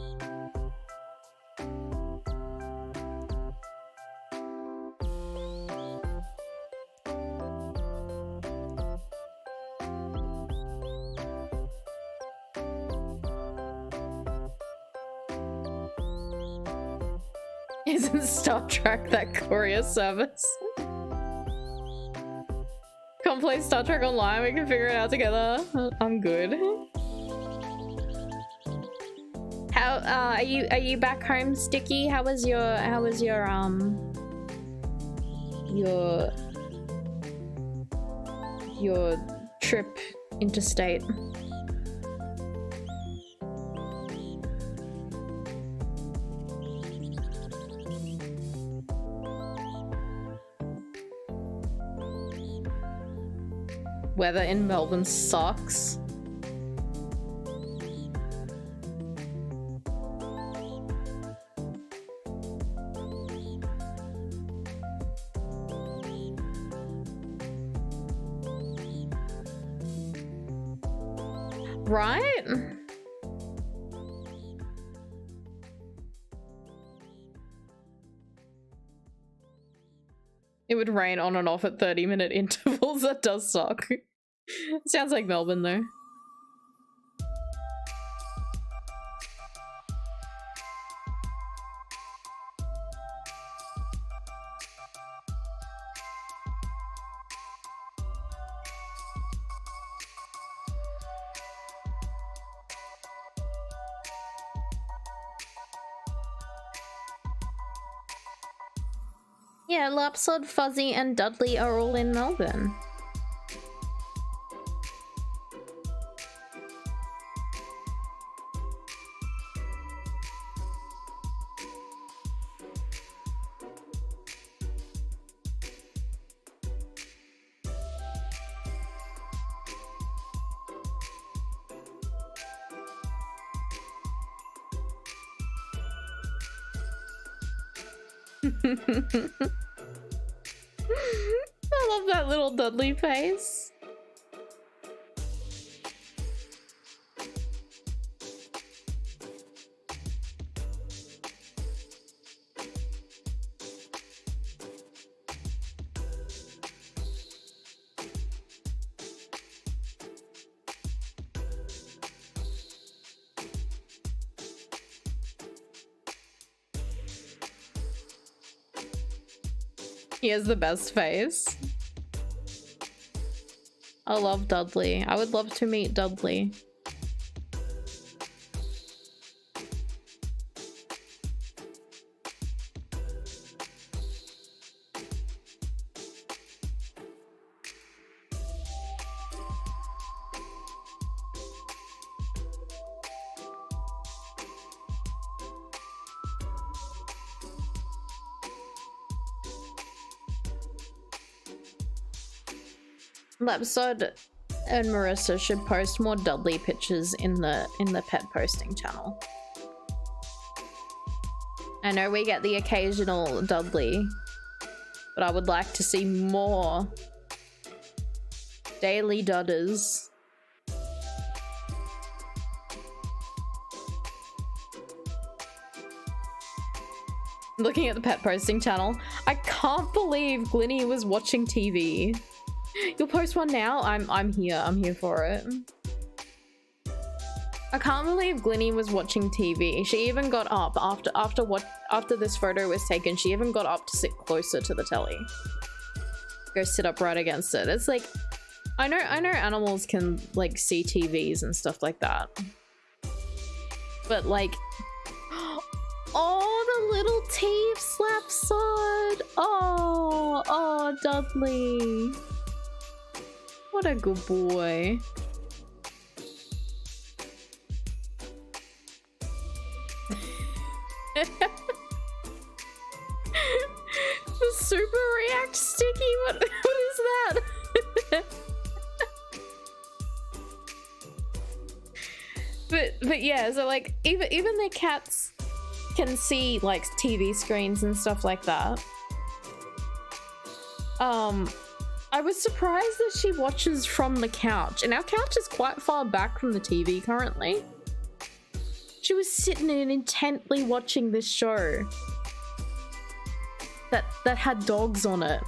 Isn't Star Trek that courier service? Come play Star Trek Online, we can figure it out together. I'm good. How are you back home, Sticky? How was your trip interstate? Weather in Melbourne sucks. Right? It would rain on and off at 30-minute intervals. That does suck. Sounds like Melbourne though. Yeah, Lapsod, Fuzzy, and Dudley are all in Melbourne. I love that little Dudley face. He has the best face. I love Dudley. I would love to meet Dudley. Lapsod and Marissa should post more Dudley pictures in the pet posting channel. I know we get the occasional Dudley, but I would like to see more daily Dudders. Looking at the pet posting channel, I can't believe Glinny was watching TV. You'll post one now? I'm here for it. I can't believe Glinny was watching TV. She even got up after this photo was taken. She even got up to sit closer to the telly. Go sit up right against it. It's like, I know animals can like see TVs and stuff like that, but like, oh, the little teeth slap side. Oh, Dudley. What a good boy. The super react sticky? What is that? but yeah, so like even the cats can see like TV screens and stuff like that. I was surprised that she watches from the couch, and our couch is quite far back from the TV currently. She was sitting and intently watching this show that had dogs on it.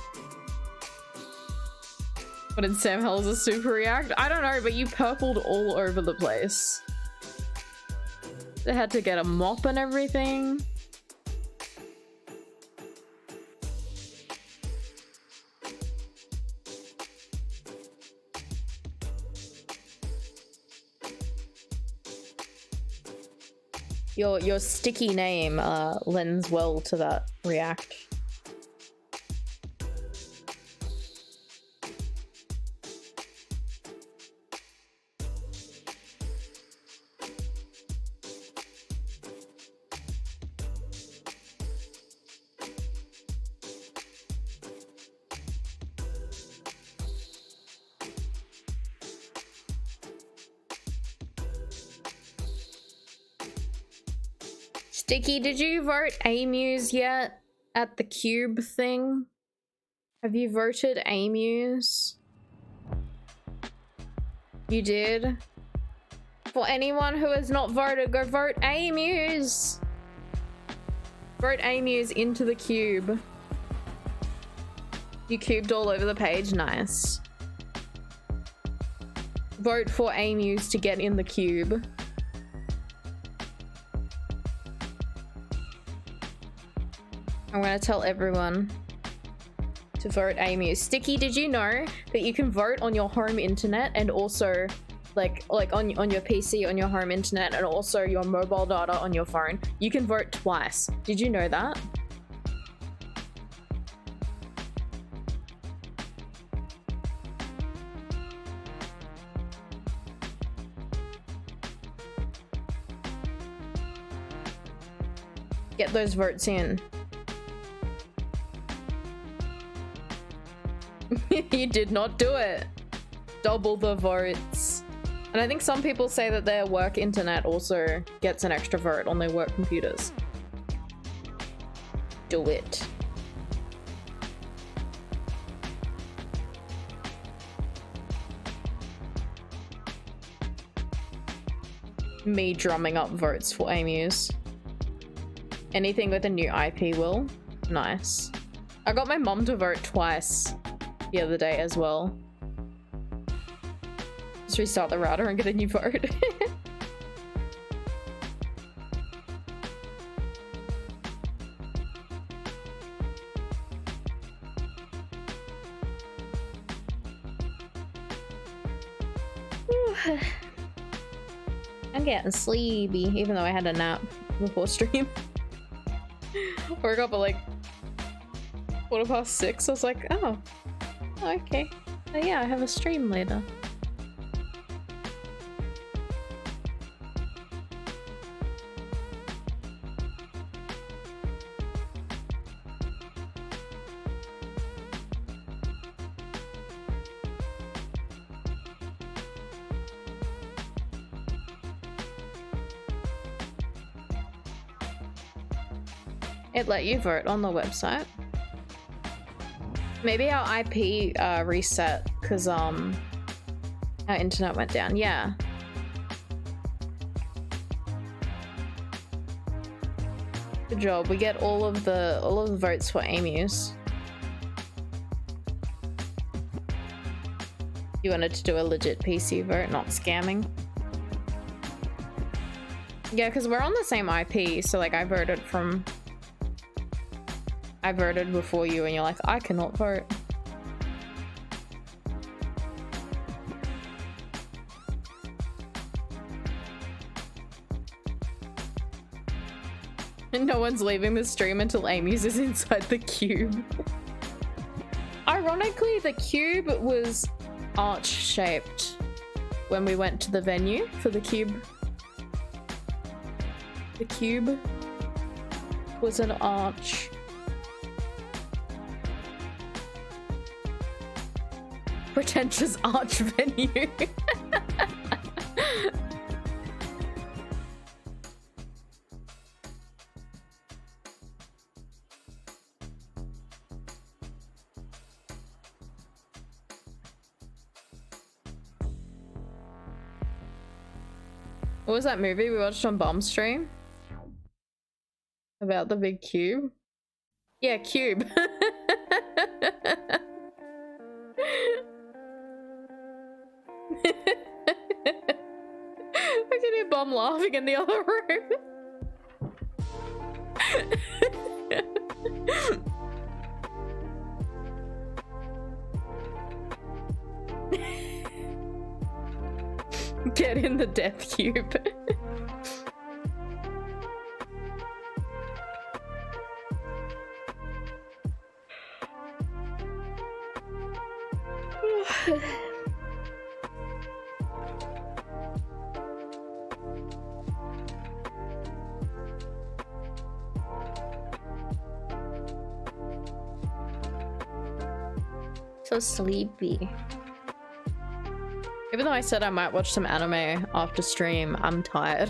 What in Sam Hell is a super react? I don't know, but you purpled all over the place. They had to get a mop and everything. Your sticky name lends well to that react. Sticky, did you vote AMUs yet at the cube thing? Have you voted AMUs? You did? For anyone who has not voted, go vote AMUs! Vote AMUs into the cube. You cubed all over the page, nice. Vote for AMUs to get in the cube. I'm gonna tell everyone to vote AMU. Sticky, did you know that you can vote on your home internet and also like on your PC on your home internet and also your mobile data on your phone? You can vote twice. Did you know that? Get those votes in. You did not do it. Double the votes. And I think some people say that their work internet also gets an extra vote on their work computers. Do it. Me drumming up votes for AMUs. Anything with a new IP will. Nice. I got my mom to vote twice the other day as well. Just restart the router and get a new vote. I'm getting sleepy, even though I had a nap before stream. Woke up at like 6:15. I was like, oh, okay. Oh yeah, I have a stream later. It let you vote on the website. Maybe our IP reset because our internet went down. Yeah. Good job. We get all of the votes for AMUs. You wanted to do a legit PC vote, not scamming. Yeah, because we're on the same IP, so like I voted before you and you're like, I cannot vote. And no one's leaving the stream until AMUs is inside the cube. Ironically, the cube was arch-shaped when we went to the venue for the cube. The cube was an arch. Pretentious arch venue. What was that movie we watched on Bomb Stream? About the big cube? Yeah, cube. I can hear Bomb laughing in the other room. Get in the death cube. So sleepy. Even though I said I might watch some anime after stream, I'm tired.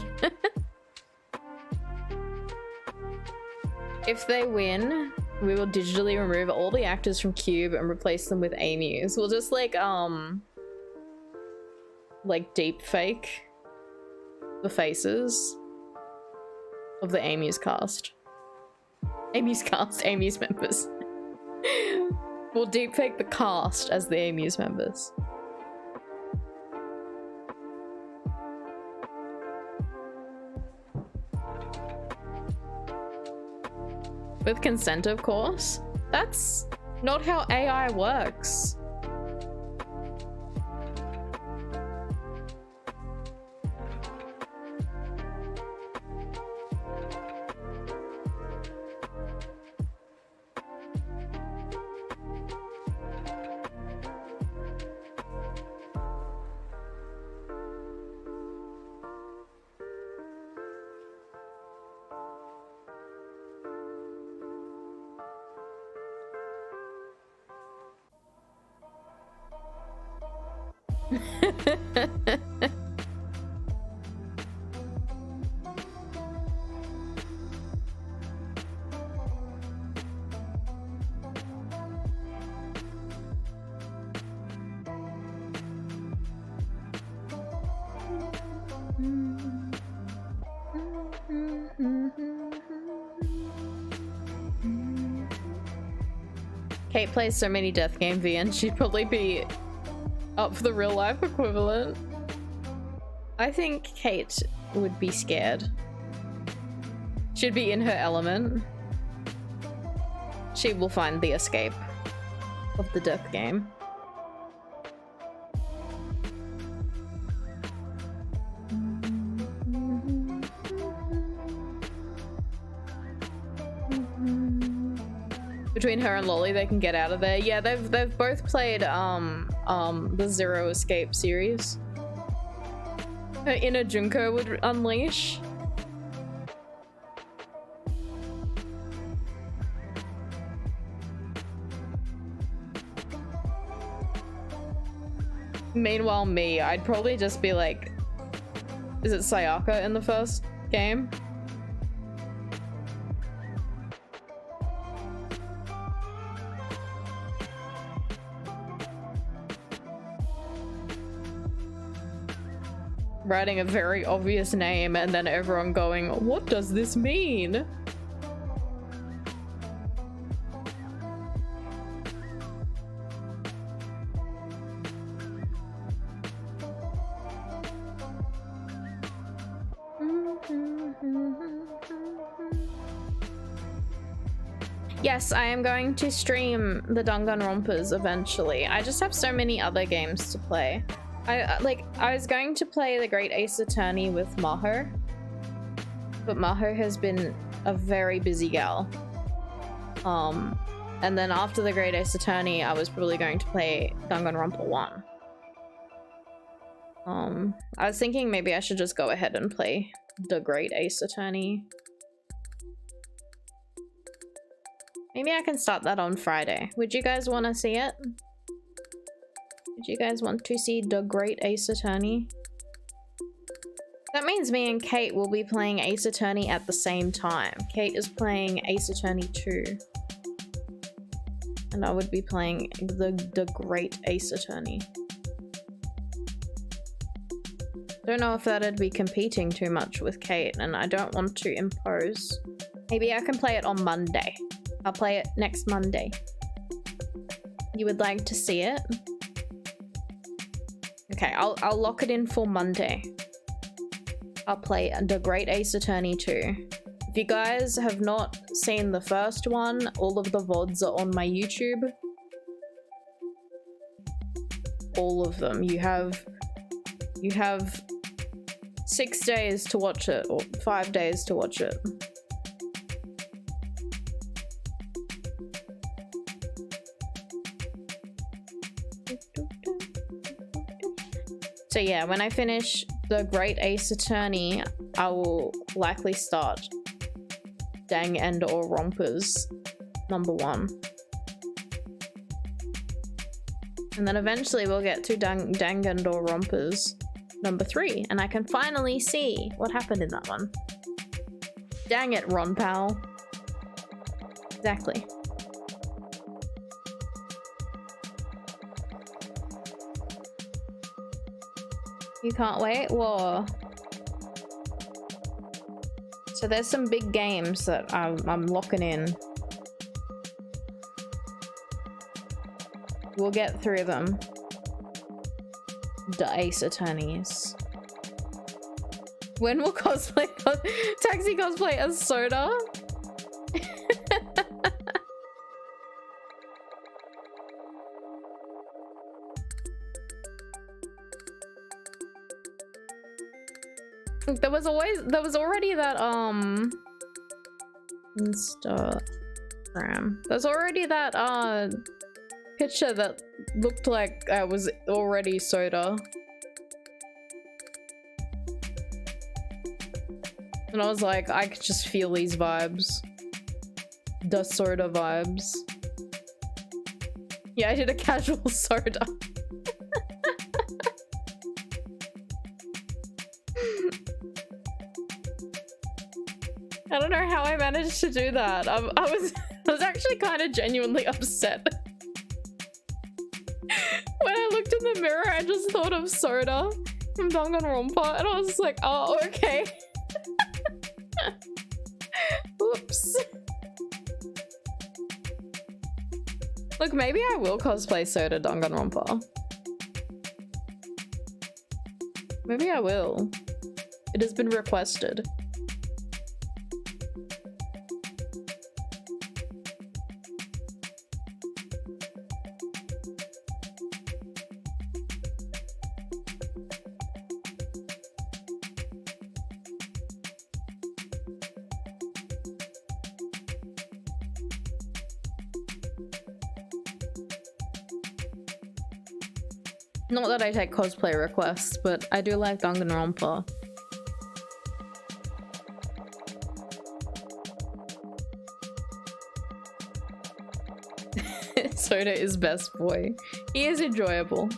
If they win, we will digitally remove all the actors from Cube and replace them with Amy's. We'll just like deep fake the faces of the Amy's cast. Amy's cast, Amy's members. We'll deep fake the cast as the Amy's members. With consent, of course. That's not how AI works. Kate plays so many death game VN, she'd probably be up for the real life equivalent. I think Kate would be scared. She'd be in her element. She will find the escape of the death game. Between her and Lolly, they can get out of there. Yeah, they've both played the Zero Escape series. Her inner Junko would unleash. Meanwhile, me, I'd probably just be like, is it Sayaka in the first game? Writing a very obvious name and then everyone going, what does this mean? Yes, I am going to stream the Danganronpas eventually. I just have so many other games to play. I was going to play the Great Ace Attorney with Maho, but Maho has been a very busy gal. And then after the Great Ace Attorney, I was probably going to play Danganronpa 1. I was thinking maybe I should just go ahead and play the Great Ace Attorney. Maybe I can start that on Friday. Would you guys want to see it? Would you guys want to see the Great Ace Attorney? That means me and Kate will be playing Ace Attorney at the same time. Kate is playing Ace Attorney 2. And I would be playing the Great Ace Attorney. Don't know if that'd be competing too much with Kate, and I don't want to impose. Maybe I can play it on Monday. I'll play it next Monday. You would like to see it? Okay, I'll lock it in for Monday. I'll play the Great Ace Attorney 2. If you guys have not seen the first one, all of the VODs are on my YouTube. All of them. You have 6 days to watch it, or 5 days to watch it. So yeah, when I finish the Great Ace Attorney, I will likely start Dang and or Rompers #1. And then eventually we'll get to Dang and or Rompers #3, and I can finally see what happened in that one. Dang it, Ron Powell. Exactly. You can't wait? Whoa. So there's some big games that I'm locking in. We'll get through them. The Ace Attorneys. When will Taxi cosplay as Soda? There was already that Instagram. There's already that picture that looked like I was already Soda. And I was like, I could just feel these vibes. The Soda vibes. Yeah, I did a casual Soda. I don't know how I managed to do that. I was actually kind of genuinely upset. When I looked in the mirror, I just thought of Soda from Danganronpa, and I was like, oh, okay. Oops. Look, maybe I will cosplay Soda Danganronpa. Maybe I will. It has been requested. Not that I take cosplay requests, but I do like Danganronpa. Soda is best boy. He is enjoyable.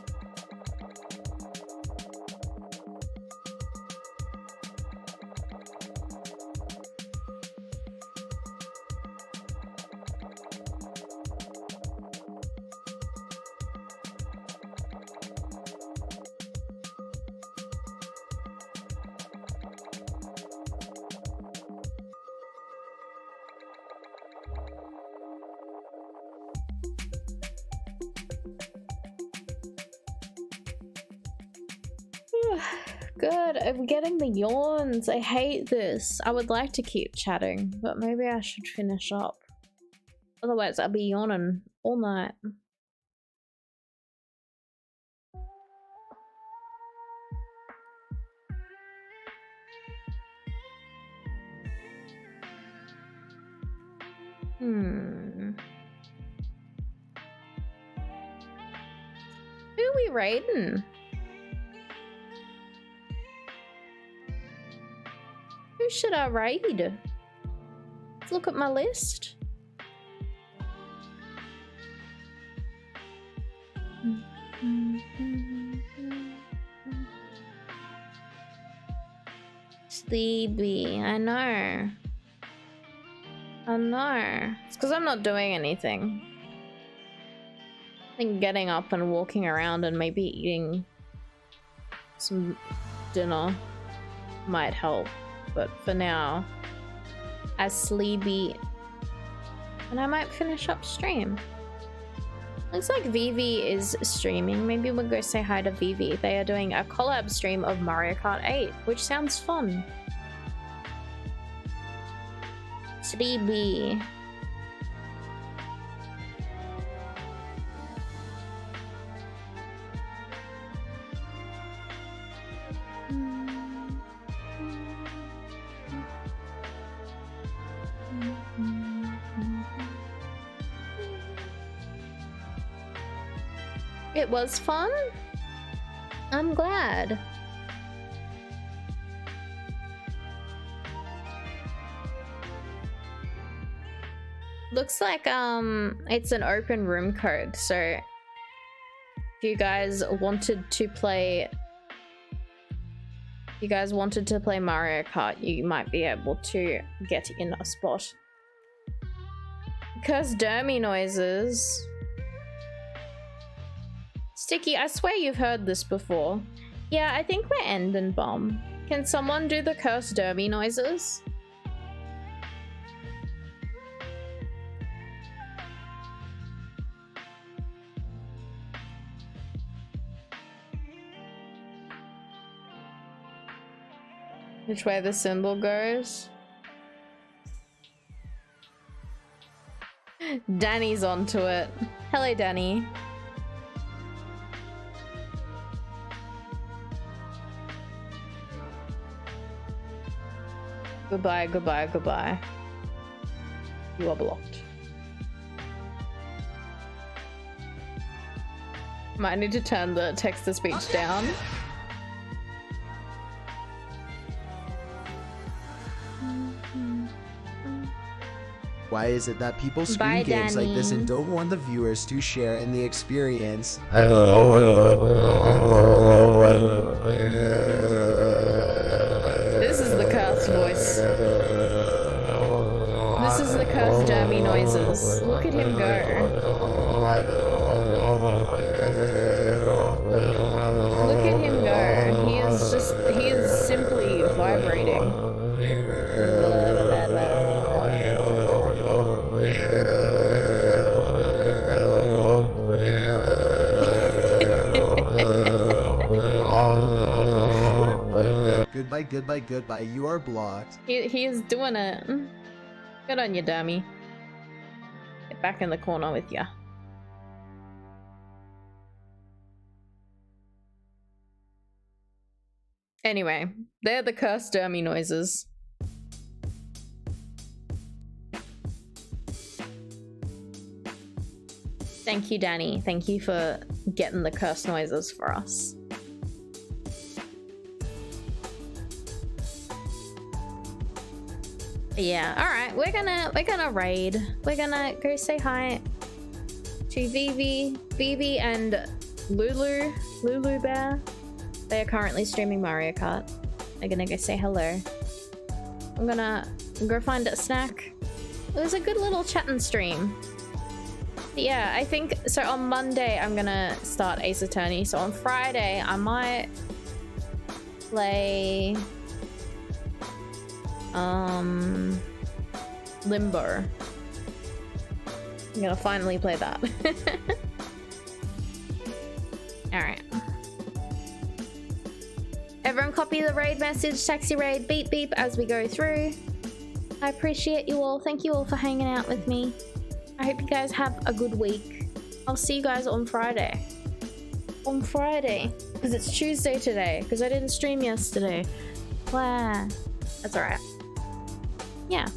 Good, I'm getting the yawns. I hate this. I would like to keep chatting, but maybe I should finish up. Otherwise, I'll be yawning all night. Who are we raiding? Who should I raid? Let's look at my list. Sleepy, I know. I know. It's because I'm not doing anything. I think getting up and walking around and maybe eating some dinner might help. But for now, as sleepy, and I might finish up stream. Looks like Vivi is streaming. Maybe we'll go say hi to Vivi. They are doing a collab stream of Mario Kart 8, which sounds fun. Sleepy. It was fun? I'm glad. Looks like it's an open room code, so if you guys wanted to play Mario Kart, you might be able to get in a spot. Because dermy noises. Sticky, I swear you've heard this before. Yeah, I think we're ending bomb. Can someone do the cursed dermy noises? Which way the symbol goes? Danny's onto it. Hello, Danny. Goodbye, goodbye, goodbye. You are blocked. Might need to turn the text-to-speech down. Why is it that people screen games like this and don't want the viewers to share in the experience? This is the cursed voice. This is the cursed dermy noises. Look at him go. Look at him go. He is simply vibrating. Goodbye, goodbye, goodbye. You are blocked. He is doing it. Good on you, dummy. Get back in the corner with ya. Anyway, they're the cursed dermy noises. Thank you, Danny. Thank you for getting the cursed noises for us. Yeah, alright, we're gonna raid. We're gonna go say hi to Vivi and Lulu Bear. They are currently streaming Mario Kart. They're gonna go say hello. I'm gonna go find a snack. It was a good little chatting stream. But yeah, I think so. On Monday I'm gonna start Ace Attorney. So on Friday I might play Limbo. I'm gonna finally play that. Alright. Everyone copy the raid message, taxi raid, beep beep as we go through. I appreciate you all. Thank you all for hanging out with me. I hope you guys have a good week. I'll see you guys on Friday. On Friday. Because it's Tuesday today. Because I didn't stream yesterday. Wow. That's alright. Yeah.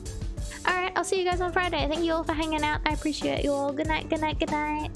Alright, I'll see you guys on Friday. Thank you all for hanging out. I appreciate you all. Good night, good night, good night.